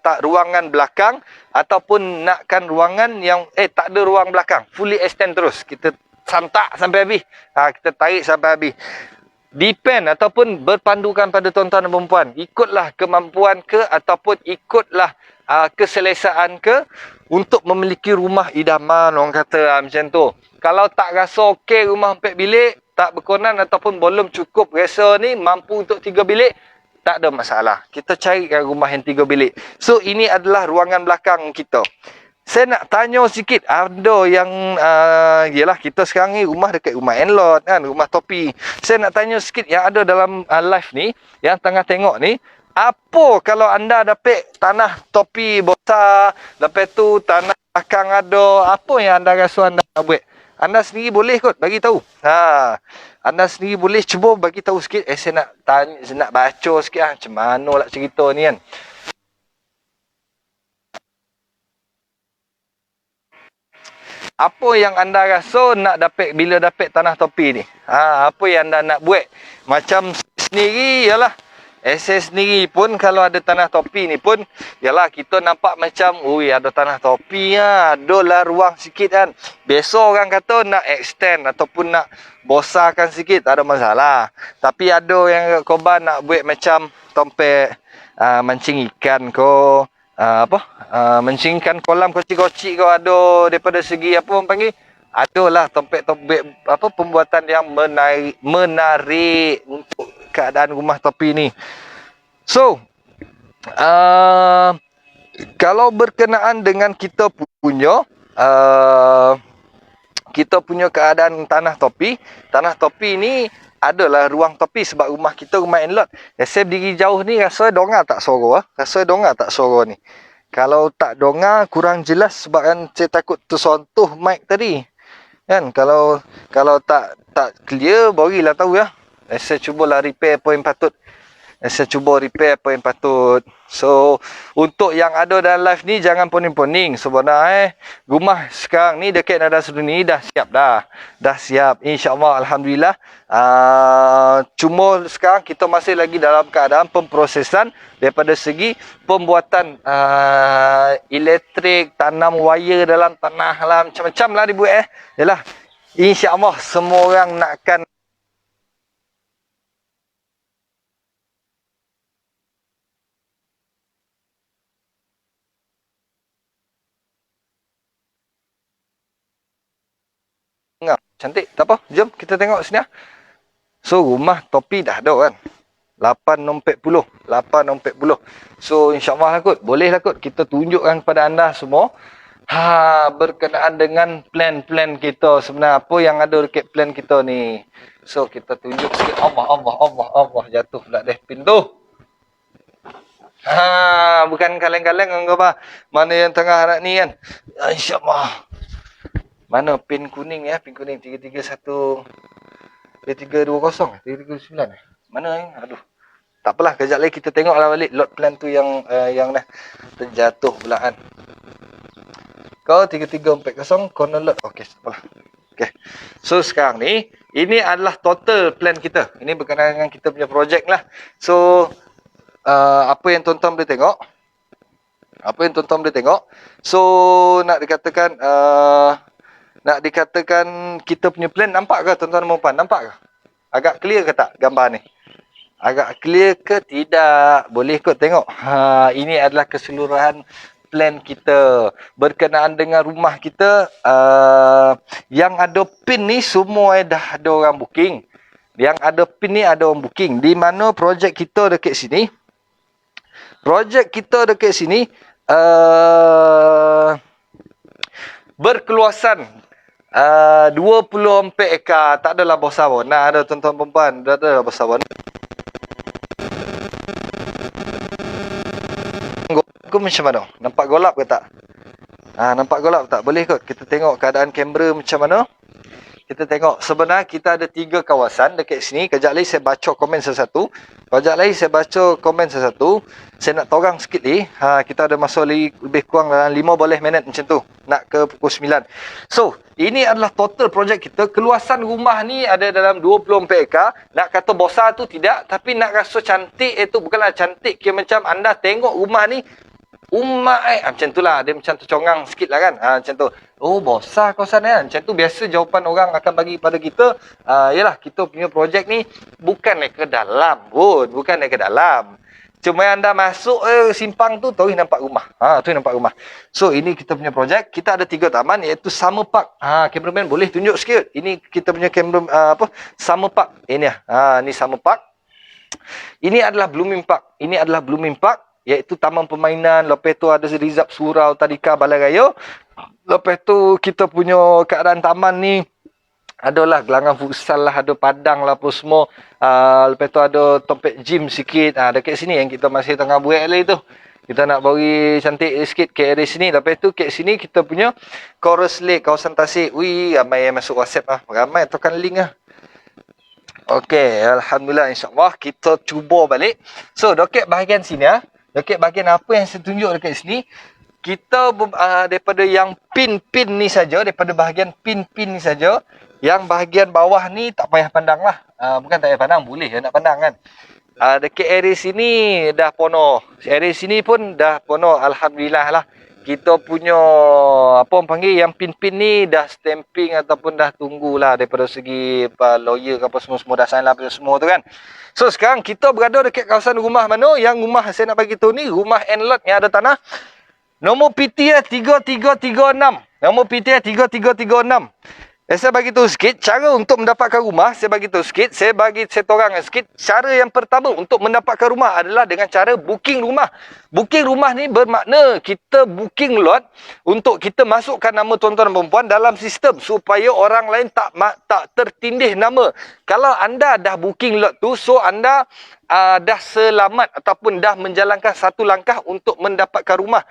tak ruangan belakang ataupun nakkan ruangan yang tak ada ruang belakang. Fully extend terus. Kita santak sampai habis. Kita tarik sampai habis. Depend ataupun berpandukan pada tuan-tuan dan perempuan. Ikutlah kemampuan ke ataupun ikutlah keselesaan ke untuk memiliki rumah idaman, orang kata macam tu. Kalau tak rasa okey rumah 4 bilik, tak berkenan ataupun belum cukup rasa ni mampu untuk 3 bilik, tak ada masalah. Kita carikan rumah yang 3 bilik. So ini adalah ruangan belakang kita. Saya nak tanya sikit, ada yang yalah kita sekarang ni rumah dekat rumah Enlot kan, rumah topi. Saya nak tanya sikit yang ada dalam live ni, yang tengah tengok ni, apa kalau anda dapat tanah topi besar, lepas tu tanah belakang ada, apa yang anda rasa anda nak buat? Anda sendiri boleh kot bagi tahu. Anda sendiri boleh cuba bagi tahu sikit. Saya nak tanya, saya nak baca sikit macam mana lah cerita ni kan. Apa yang anda rasa nak dapat bila dapat tanah topi ni? Apa yang anda nak buat? Macam sendiri ialah saya sendiri pun kalau ada tanah topi ni pun, yalah kita nampak macam, ada tanah topi adalah ruang sikit kan. Biasa orang kata nak extend ataupun nak bosarkan sikit, tak ada masalah. Tapi ada yang korban nak buat macam tempat mancing ikan ko, mancing ikan kolam kocik-kocik ko, ada daripada segi apa orang panggil, adalah tempat-tempat pembuatan yang menarik untuk keadaan rumah topi ni. So, kalau berkenaan dengan kita punya keadaan tanah topi ni adalah ruang topi sebab rumah kita rumah Enlot. Saya berdiri jauh ni rasa dongar tak suara ni. Kalau tak dongar kurang jelas sebab kan saya takut tersontuh mic tadi. Kan kalau tak clear borilah tahu ya. Saya cubalah repair apa yang patut Saya cuba repair apa yang patut. So, untuk yang ada dalam live ni, jangan poning-poning. Sebenarnya, rumah sekarang ni dekat Nada Seru ni dah siap dah. Dah siap. InsyaAllah, Alhamdulillah. Cuma sekarang kita masih lagi dalam keadaan pemprosesan daripada segi pembuatan elektrik, tanam wire dalam tanah lah, macam-macam lah dibuat Yalah. InsyaAllah semua orang nakkan cantik. Tak apa, jom kita tengok sini. So rumah topi dah ada kan. 8.40. So insyaAllah lah kot. Boleh lah kot kita tunjukkan kepada anda semua berkenaan dengan plan-plan kita sebenarnya, apa yang ada dekat plan kita ni. So kita tunjuk sikit. Allah jatuh pula deh pintu. Bukan kaleng-kaleng anggap mana yang tengah nak ni kan. InsyaAllah. Mana pin kuning pin kuning 331 320 339 mana ni? Aduh. Tak apalah, kejap lagi kita tengoklah balik load plan tu yang dah terjatuh pula kan. Kau 3340 corner lot. Okey, tak apalah. Okey. So sekarang ni ini adalah total plan kita. Ini berkenaan dengan kita punya projek lah. So apa yang tuan-tuan boleh tengok? So nak dikatakan kita punya plan, nampak ke tuan-tuan dan puan? Nampak ke? Agak clear ke tak gambar ni? Agak clear ke tidak? Boleh kot tengok. Ini adalah keseluruhan plan kita berkenaan dengan rumah kita. Yang ada pin ni semua dah ada orang booking. Yang ada pin ni ada orang booking. Di mana projek kita dekat sini? Berkeluasan 24 ekar. Tak adalah besar pun. Nah, ada tuan-tuan perempuan. Tak adalah besar pun. Aku macam mana? Nampak golap ke tak? Nampak golap tak? Boleh kot kita tengok keadaan kamera macam mana. Kita tengok sebenarnya kita ada 3 kawasan dekat sini. Kejap lagi saya baca komen satu-satu. Saya nak torang sikit ni. Kita ada masa lebih kurang dalam 15 minit macam tu. Nak ke pukul 9. So, ini adalah total projek kita. Keluasan rumah ni ada dalam 24 ekar. Nak kata besar tu tidak. Tapi nak rasa cantik itu bukanlah cantik. Kira macam anda tengok rumah ni. Macam tu lah. Dia macam tercongang sikit lah kan. Macam tu. Oh, besar kawasan kan. Macam tu biasa jawapan orang akan bagi pada kita. Yalah, kita punya projek ni bukan naik ke dalam pun. Cuma anda masuk simpang tu, terus nampak rumah. Tu nampak rumah. So, ini kita punya projek. Kita ada 3 taman iaitu Summer Park. Cameraman boleh tunjuk sikit. Ini kita punya Summer Park. Ini ni Summer Park. Ini adalah Blooming Park. Iaitu taman permainan. Lepas tu ada Rizab Surau, Tadika, Balai Raya. Lepas tu kita punya keadaan taman ni adalah gelanggang futsal lah, ada padang lah apa semua. Lepas tu ada tempat gym sikit. Dekat sini yang kita masih tengah buat lagi tu. Kita nak bagi cantik sikit ke area sini. Lepas tu kat sini kita punya Chorus Lake, kawasan Tasik. Ramai yang masuk WhatsApp lah. Ramai tekan link lah. Okey, Alhamdulillah, insyaAllah kita cuba balik. So, dekat bahagian sini dekat bahagian apa yang saya tunjuk dekat sini, kita daripada yang pin-pin ni saja, daripada bahagian pin-pin ni saja, yang bahagian bawah ni tak payah pandang lah. Bukan tak payah pandang, boleh nak pandang kan. Dekat area sini dah penuh. Area sini pun dah penuh, Alhamdulillah lah. Kita punya, apa orang panggil, yang pin-pin ni dah stamping ataupun dah tunggulah daripada segi lawyer ke apa semua dah sign lah semua tu kan. So sekarang kita berada dekat kawasan rumah mana? Yang rumah saya nak bagi tahu ni, rumah end-lot yang ada tanah. Nombor PT 3336. Nombor PT 3336. Saya bagi tahu sikit cara untuk mendapatkan rumah. Saya bagi torang sikit. Cara yang pertama untuk mendapatkan rumah adalah dengan cara booking rumah. Booking rumah ni bermakna kita booking lot untuk kita masukkan nama tuan-tuan dan perempuan dalam sistem supaya orang lain tak tertindih nama. Kalau anda dah booking lot tu, so anda dah selamat ataupun dah menjalankan satu langkah untuk mendapatkan rumah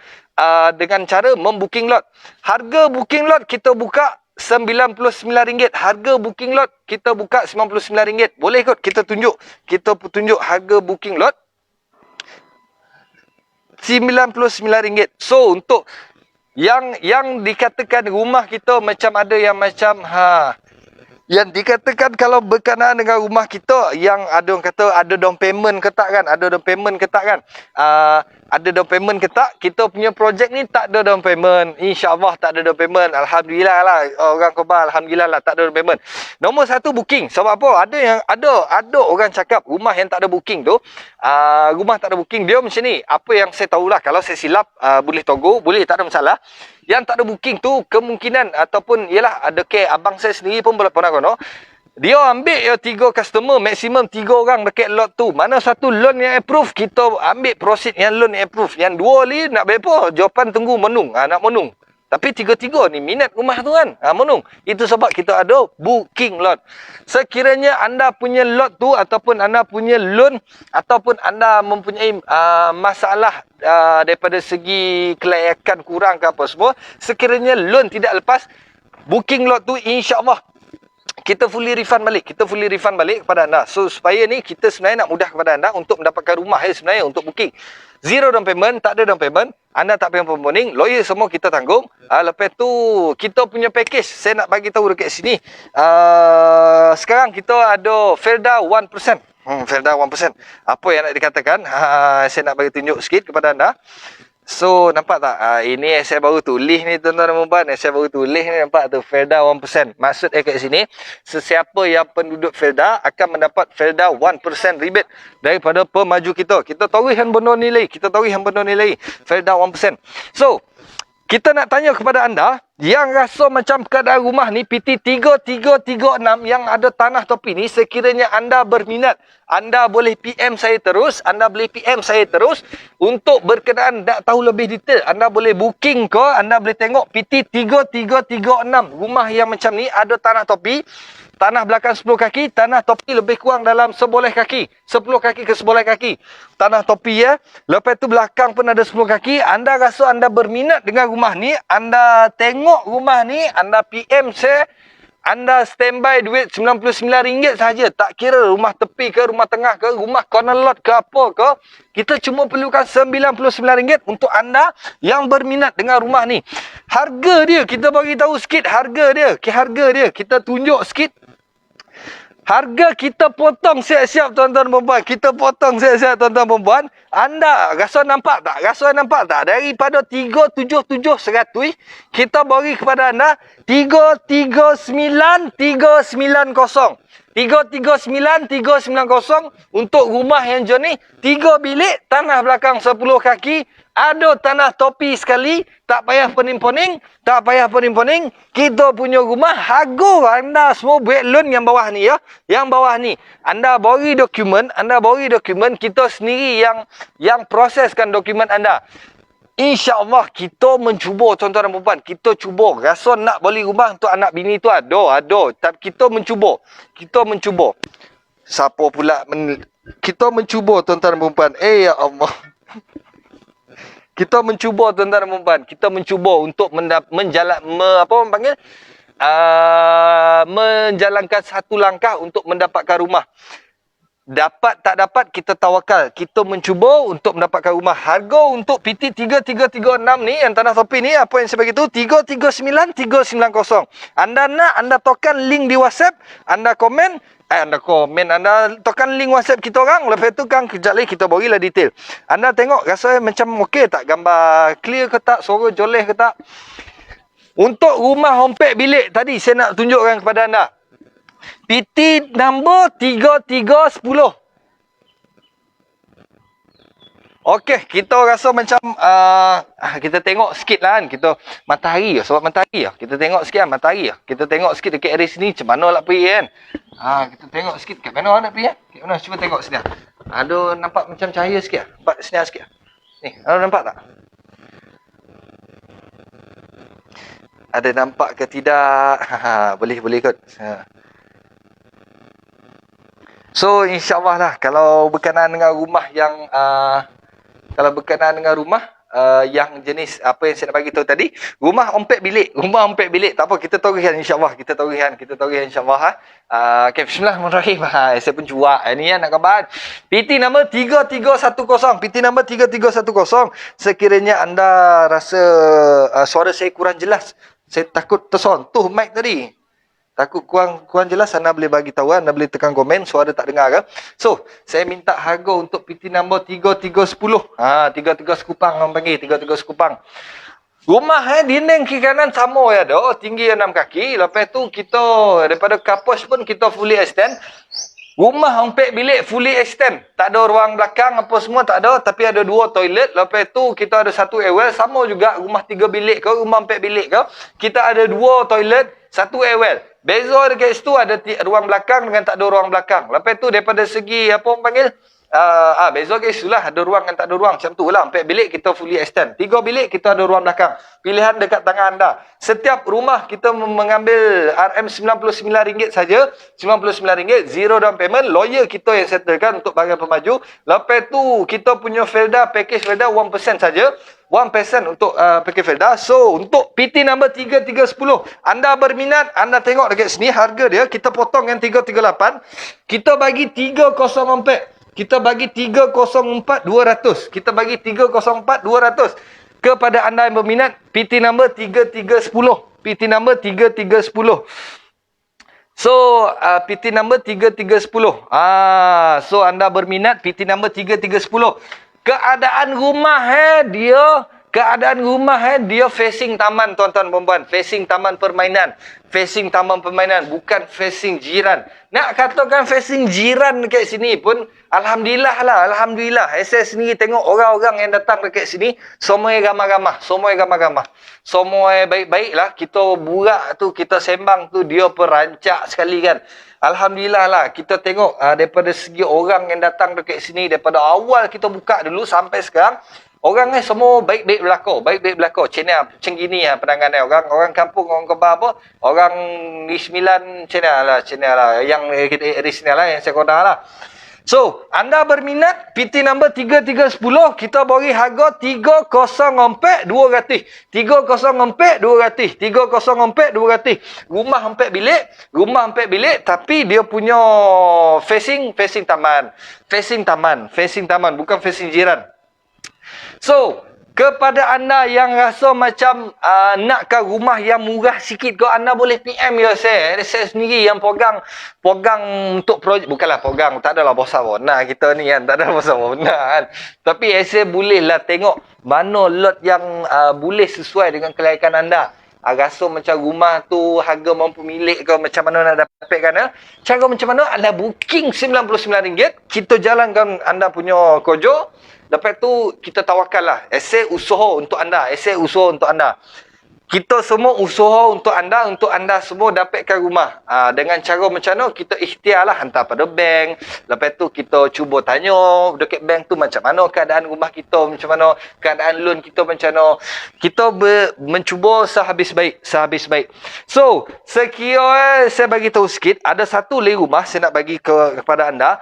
dengan cara membooking lot. Harga booking lot kita buka RM99. Harga booking lot kita buka RM99. Boleh kot kita tunjuk. Kita tunjuk harga booking lot RM99. So untuk yang dikatakan rumah kita macam ada yang macam yang dikatakan kalau berkenaan dengan rumah kita yang ada orang kata ada down payment ke tak kan, ada down payment ke tak kan, ada down payment ke tak. Kita punya projek ni tak ada down payment, insya-Allah tak ada down payment. Alhamdulillah lah orang Khabar, alhamdulillah lah tak ada down payment. Nombor satu booking. Sebab apa? Ada orang cakap rumah yang tak ada booking tu, rumah tak ada booking dia macam ni. Apa yang saya tahulah, kalau saya silap boleh togo, boleh, tak ada masalah. Yang tak ada booking tu kemungkinan ataupun ialah ada ke abang saya sendiri pun pernah kono. Dia ambil 3 customer, maksimum 3 orang dekat lot tu. Mana satu loan yang approve, kita ambil proceed yang loan yang approve. Yang 2 ni nak bayar apa? Jawapan tunggu menung. Nak menung. Tapi 3-3 ni minat rumah tu kan. Menung. Itu sebab kita ada booking lot. Sekiranya anda punya lot tu ataupun anda punya loan ataupun anda mempunyai masalah daripada segi kelayakan kurang ke apa semua, sekiranya loan tidak lepas, booking lot tu insya-Allah kita fully refund balik. Kita fully refund balik kepada anda. So supaya ni kita sebenarnya nak mudah kepada anda untuk mendapatkan rumah sebenarnya untuk booking. Zero down payment, tak ada down payment. Anda tak payah pemboning, lawyer semua kita tanggung. Lepas tu kita punya package saya nak bagi tahu dekat sini. Sekarang kita ada Felda 1%. Felda 1%. Apa yang nak dikatakan? Saya nak bagi tunjuk sikit kepada anda. So nampak tak? Ini saya baru tulis ni tuan-tuan dan puan-puan. Saya baru tulis ni, nampak tu, Felda 1%. Maksud kat sini, sesiapa yang penduduk Felda akan mendapat Felda 1% rebate daripada pemaju kita. Kita tawarkan benda nilai. Felda 1%. So kita nak tanya kepada anda yang rasa macam keadaan rumah ni PT 3336 yang ada tanah topi ni, sekiranya anda berminat, anda boleh PM saya terus, untuk berkenaan nak tahu lebih detail. Anda boleh booking ke, anda boleh tengok PT 3336 rumah yang macam ni, ada tanah topi. Tanah belakang 10 kaki, tanah topi lebih kurang dalam seboleh kaki. 10 kaki ke seboleh kaki. Tanah topi ya. Lepas tu belakang pun ada 10 kaki. Anda rasa anda berminat dengan rumah ni, anda tengok rumah ni, anda PM saya, anda standby duit RM99 saja. Tak kira rumah tepi ke, rumah tengah ke, rumah corner lot ke apa ke. Kita cuma perlukan RM99 untuk anda yang berminat dengan rumah ni. Harga dia, kita bagi tahu sikit harga dia. Kita tunjuk sikit. Harga kita potong siap-siap tuan-tuan dan puan-puan. Anda rasa nampak tak? Daripada 377,100 kita bagi kepada anda 339,390. 339,390 untuk rumah yang jenis 3 bilik, tanah belakang 10 kaki, ada tanah topi sekali, tak payah pening-pening. Kita punya rumah, harga anda semua buat loan yang bawah ni ya. Yang bawah ni, anda bagi dokumen, kita sendiri yang proseskan dokumen anda. InsyaAllah kita mencuba tuan-tuan dan puan-puan. Kita cuba. Rasa nak beli rumah untuk anak bini tu ada. Tapi kita mencuba. Siapa pula kita mencuba tuan-tuan dan puan-puan. Ya Allah. Kita mencuba tuan-tuan dan puan-puan. Kita mencuba untuk menjalankan satu langkah untuk mendapatkan rumah. Dapat tak dapat kita tawakal. Kita mencuba untuk mendapatkan rumah. Harga untuk PT 3336 ni yang tanah topi ni, apa yang saya bagi tu 339,390. Anda nak, anda tekan link di WhatsApp, anda komen, anda tekan link WhatsApp kita orang. Lepas tu kan kejap lagi kita berilah detail. Anda tengok rasa macam okey tak, gambar clear ke tak, suara joleh ke tak. Untuk rumah homepad bilik tadi saya nak tunjukkan kepada anda. PT nombor 3310. Okey, kita rasa macam kita tengok sikit lah kan. Kita matahari lah, sebab matahari lah. Kita tengok sikit lah matahari lah. Kita tengok sikit dekat area sini macam mana nak pergi kan. Kita tengok sikit kat mana nak pergi kan. Kat mana, cuba tengok sini. Ada nampak macam cahaya sikit lah. Nampak sini sikit lah. Ni, ada nampak tak? Ada nampak ke tidak? Boleh kot. So insya-Allah lah, kalau berkenaan dengan rumah yang yang jenis apa yang saya nak bagi tahu tadi, rumah ompek bilik. Rumah ompek bilik. Tak apa, kita taurihan insya-Allah. Kita taurihan insya-Allah ha. Okay, bismillahirrahmanirrahim. Saya pun cuak ni nak gambar. PT nombor 3310. PT nombor 3310. Sekiranya anda rasa suara saya kurang jelas, saya takut tersontuh mic tadi. Takut kurang jelas, anda boleh bagi tahu, anda boleh tekan komen, suara tak dengar ke. So, saya minta harga untuk PT nombor 3310. 33 Sekupang orang panggil, 33 Sekupang. Rumah dinding kiri kanan sama ya dah, tinggi 6 kaki. Lepas tu kita daripada kapus pun kita fully extend. Rumah ompek bilik fully extend. Tak ada ruang belakang apa semua tak ada, tapi ada 2 toilet. Lepas tu kita ada 1 airwell, sama juga rumah 3 bilik ke, rumah ompek bilik ke. Kita ada 2 toilet, 1 airwell. Beza dekat situ ada ruang belakang dengan tak ada ruang belakang. Lepas tu daripada segi apa orang panggil? Beza ke situ lah, ada ruang dan tak ada ruang. Macam tu lah, 4 bilik kita fully extend. 3 bilik kita ada ruang belakang. Pilihan dekat tangan anda. Setiap rumah kita mengambil RM99 saja. RM99, zero down payment. Lawyer kita yang settlekan untuk bagian pemaju. Lepas tu kita punya Felda, package Felda 1% saja. 1% untuk package Felda. So, untuk PT nombor 3310, anda berminat, anda tengok dekat sini, harga dia, kita potong yang 338. Kita bagi 304. Kita bagi 304,200. Kita bagi 304,200. Kepada anda yang berminat, PT nombor 3310. PT nombor 3310. So, PT nombor 3310. So, anda berminat PT nombor 3310. Keadaan rumah dia facing taman, tuan-tuan perempuan. Facing taman permainan. Facing taman permainan, bukan facing jiran. Nak katakan facing jiran dekat sini pun, Alhamdulillah lah. Alhamdulillah. Saya sendiri tengok orang-orang yang datang dekat sini, semua ramah-ramah. Semua baik-baik lah. Kita burak tu, kita sembang tu, dia perancak sekali kan. Alhamdulillah lah. Kita tengok daripada segi orang yang datang dekat sini, daripada awal kita buka dulu sampai sekarang, orang ni semua baik-baik berlaku. Channel macam gini lah penanganan orang kampung, orang kebal apa, orang di 9 channel lah, yang di sini lah, yang saya kodar lah. So, anda berminat PT nombor 3310, kita bagi harga 304,200. 304,200. Rumah ompek bilik, tapi dia punya facing taman. Facing taman, bukan facing jiran. So, kepada anda yang rasa macam nakkan rumah yang murah sikit, kau anda boleh PM ya saya. Saya sendiri yang pegang untuk projek. Bukanlah pegang, tak adalah bosan bona kita ni kan, tak ada bosan bona kan. Tapi saya bolehlah tengok mana lot yang boleh sesuai dengan kelayakan anda. Rasa macam rumah tu harga mampu milik ke, macam mana nak dapatkan. Cara macam mana, anda booking RM99, kita jalankan anda punya kojo. Lepas tu kita tawakal lah. Aset usaha untuk anda. Kita semua usaha untuk anda semua dapatkan rumah. Dengan cara macam mana, kita ikhtiar lah, hantar pada bank. Lepas tu kita cuba tanya dekat bank tu macam mana keadaan rumah kita, macam mana keadaan loan kita, macam mana. Kita mencuba sehabis baik. So, sekiranya saya bagi tahu sikit, ada satu lagi rumah saya nak bagi kepada anda.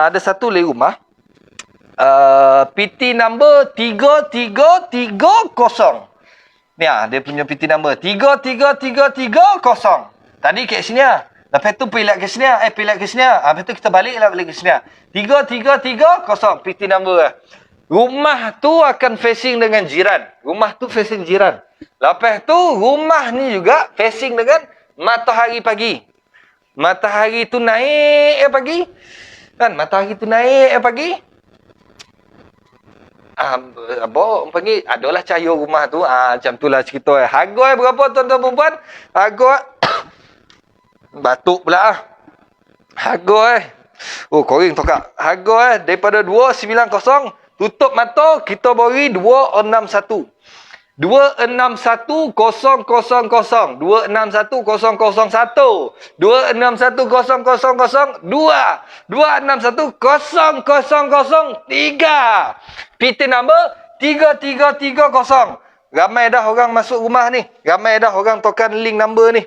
Ada satu lagi rumah. PT number 3330. Ni dia punya PT number 33330. Tadi kat sini Lepas tu pilih ke sini Lepas tu kita balik ke sini. 3330 PT number. Rumah tu akan facing dengan jiran. Lepas tu rumah ni juga facing dengan matahari pagi. Matahari tu naik pagi. Kan matahari tu naik pagi. Panggil adalah cahaya rumah tu. Macam tu lah cerita. Harga berapa tuan-tuan perempuan? Harga batuk pula. Harga koring tokak. Harga daripada 290, tutup mata kita beri 261. 261,000. 261,001. 261,000. 261,003. PT number 3330. Ramai dah orang masuk rumah ni. Ramai dah orang tokan link number ni.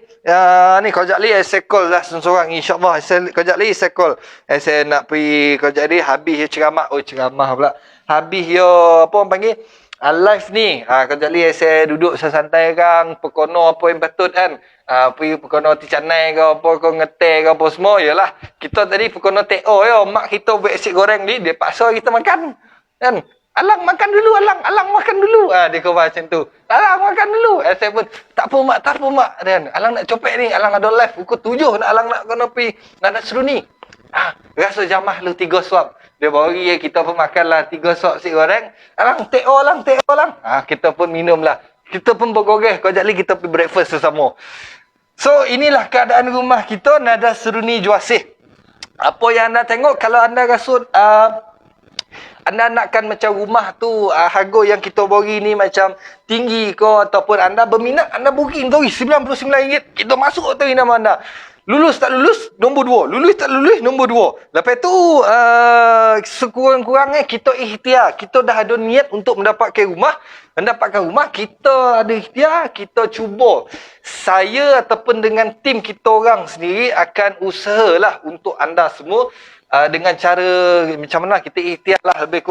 Ni kejap lagi saya call lah seorang. InsyaAllah kejap lagi saya call. Saya nak pergi kejap ni habis ceramah. Ceramah pula. Habis apa orang panggil? live ni. Kejap lagi saya duduk santai kang, pekono apa yang patut kan. Pergi pekono ticanai ke apa, kau ngeteh ke apa semua. Yalah, kita tadi pekono TO yo. Mak kita buat nasi goreng ni, dia paksa kita makan. Kan? Alang makan dulu, Alang makan dulu. Dia kau macam tu. Alang makan dulu. Saya pun, tak apa mak. Dan Alang nak copek ni, Alang ada live. Pukul 7 nak Alang nak kena pergi, nak seru ni. Rasa jamah lu 3 suap. Dia bagi kita pun makanlah 3 suap nasi goreng. Alang, TO Alang. Kita pun minum lah. Kita pun bergogeh. Kejap lagi kita pergi breakfast bersama. So, inilah keadaan rumah kita, Nada Seruni Juasih. Apa yang anda tengok, kalau anda rasut, anda nakkan macam rumah tu, harga yang kita bagi ni macam tinggi ke, ataupun anda berminat, anda booking tu RM99. Kita masuk tu nama anda. Lulus tak lulus, nombor 2. Lulus tak lulus, nombor 2. Lepas tu, sekurang-kurangnya kita ikhtiar. Kita dah ada niat untuk mendapatkan rumah. Kita ada ikhtiar, kita cuba. Saya ataupun dengan tim kita orang sendiri akan usahalah untuk anda semua. Dengan cara macam mana kita ikhtiar lah lebih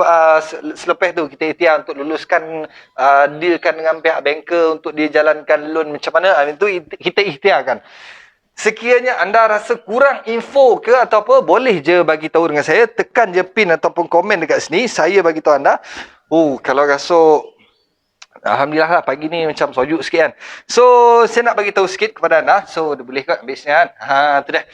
selepas tu kita ikhtiar untuk luluskan, dealkan dengan pihak banker untuk dia jalankan loan macam mana, itu kita ikhtiarkan. Sekiranya anda rasa kurang info ke atau apa, boleh je bagi tahu dengan saya, tekan je pin ataupun komen dekat sini, saya bagi tahu anda. Kalau rasa alhamdulillah lah pagi ni macam sojuk sikit kan. So saya nak bagi tahu sikit kepada anda. So boleh kot ambil sini kan. Tu dah.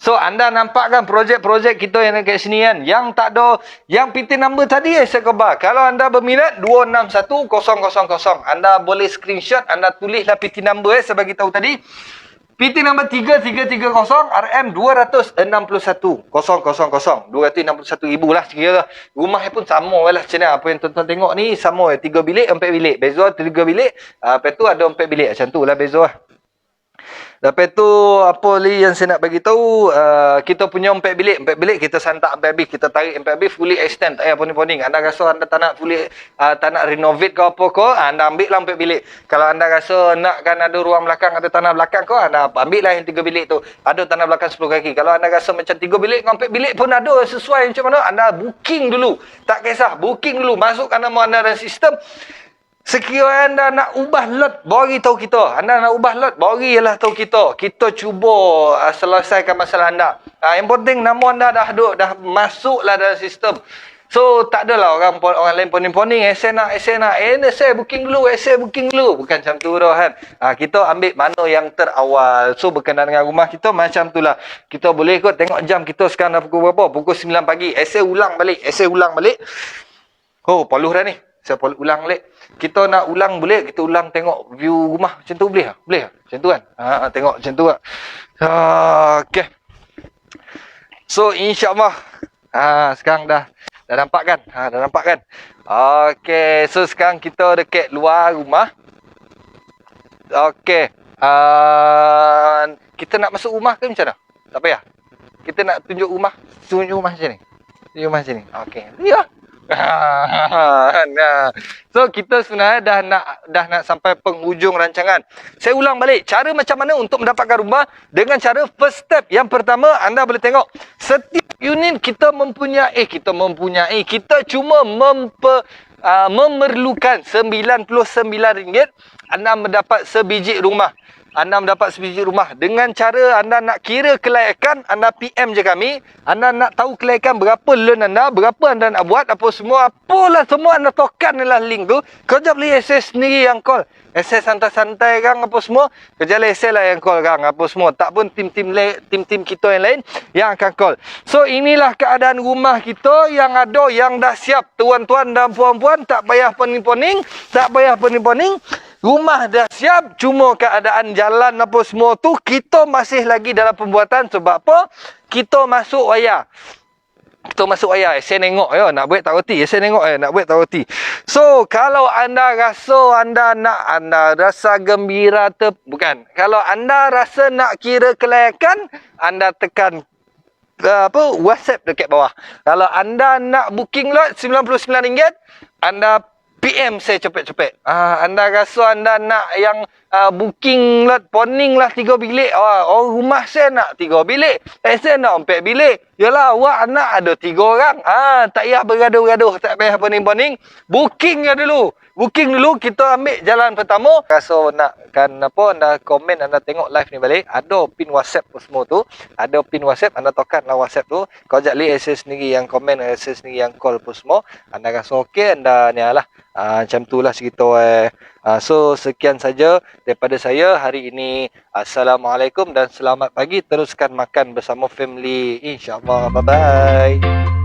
So anda nampak kan projek-projek kita yang dekat sini kan. Yang tak ada, yang PT number tadi saya khabar. Kalau anda berminat 261000. Anda boleh screenshot, anda tulislah PT number saya bagi tahu tadi. PT nombor 3330 RM 261 000. 261,000 lah sekira. Rumah pun sama lah macam mana. Apa yang tuan-tuan tengok ni sama. 3 bilik, 4 bilik. Beza 3 bilik. Lepas tu ada 4 bilik. Macam tu lah beza lah. Lepas tu apa lagi yang saya nak bagi tahu, kita punya 4 bilik. 4 bilik kita santak sampai habis. Kita tarik sampai habis fully extend. Tak payah poning-poning. Anda rasa anda tak nak fully, tak nak renovate ke apa ke, anda ambil lah 4 bilik. Kalau anda rasa nakkan ada ruang belakang, ada tanah belakang ke, anda ambil lah yang 3 bilik tu. Ada tanah belakang 10 kaki. Kalau anda rasa macam 3 bilik dengan 4 bilik pun ada sesuai macam mana, anda booking dulu. Tak kisah, booking dulu. Masukkan nama anda dalam sistem. Sekiranya anda nak ubah lot, bagi tahu kita. Anda nak ubah lot, bagi lah tahu kita. Kita cuba selesaikan masalah anda. Yang penting nama anda dah masuklah dalam sistem. So tak adalah orang lain poning-poning, saya nak, saya booking dulu. Bukan macam tu dah kan. Kita ambil mana yang terawal. So berkenaan dengan rumah kita macam tu lah. Kita boleh ikut tengok jam kita sekarang dah pukul berapa? Pukul 9 pagi. Saya ulang balik. Poluh dah ni. Saya ulang balik. Kita nak ulang boleh, kita ulang tengok view rumah macam tu boleh tak? Boleh tak? Macam tu kan? Tengok macam tu tak? Okay. So insya-Allah sekarang dah nampak kan? Dah nampak kan? Okay, so sekarang kita dekat luar rumah. Okay. Kita nak masuk rumah ke macam mana? Tak payah. Kita nak tunjuk rumah macam ni. Tunjuk rumah macam ni. Okay. Ya. So kita sebenarnya dah nak sampai penghujung rancangan. Saya ulang balik, cara macam mana untuk mendapatkan rumah dengan cara first step. Yang pertama, anda boleh tengok setiap unit kita cuma memerlukan RM99 anda mendapat sebiji rumah. Dengan cara anda nak kira kelayakan, anda PM je kami. Anda nak tahu kelayakan berapa loan anda, berapa anda nak buat, apa semua. Apalah semua anda tekanlah link tu. Kejap boleh SS sendiri yang call. SS santai-santai kan apa semua. Kejap boleh SS lah yang call kan apa semua. Tak pun tim-tim kita yang lain yang akan call. So inilah keadaan rumah kita yang ada, yang dah siap. Tuan-tuan dan puan-puan, tak payah poning-poning. Rumah dah siap, cuma keadaan jalan apa semua tu kita masih lagi dalam pembuatan. Sebab apa? Kita masuk wayar. Saya tengok nak buat tak reti. So kalau anda rasa anda rasa gembira bukan. Kalau anda rasa nak kira kelayakan, anda tekan WhatsApp dekat bawah. Kalau anda nak booking lot RM99, anda PM saya cepet-cepet. Anda rasa anda nak yang booking lot poning lah 3 bilik. Rumah saya nak 3 bilik. Saya nak 4 bilik. Yalah, awak nak ada 3 orang. Tak payah bergaduh-gaduh. Tak payah poning-poning. Booking je dulu. booking dulu, kita ambil jalan pertama. So nakkan apa, anda komen, anda tengok live ni balik, ada pin WhatsApp semua tu, ada pin WhatsApp, anda tekanlah WhatsApp tu, kau jatli access sendiri yang komen, access sendiri yang call pun semua. Anda rasa okey, anda ni lah. Macam tu lah cerita. So sekian saja daripada saya hari ini. Assalamualaikum dan selamat pagi. Teruskan makan bersama family, insyaAllah. Bye bye.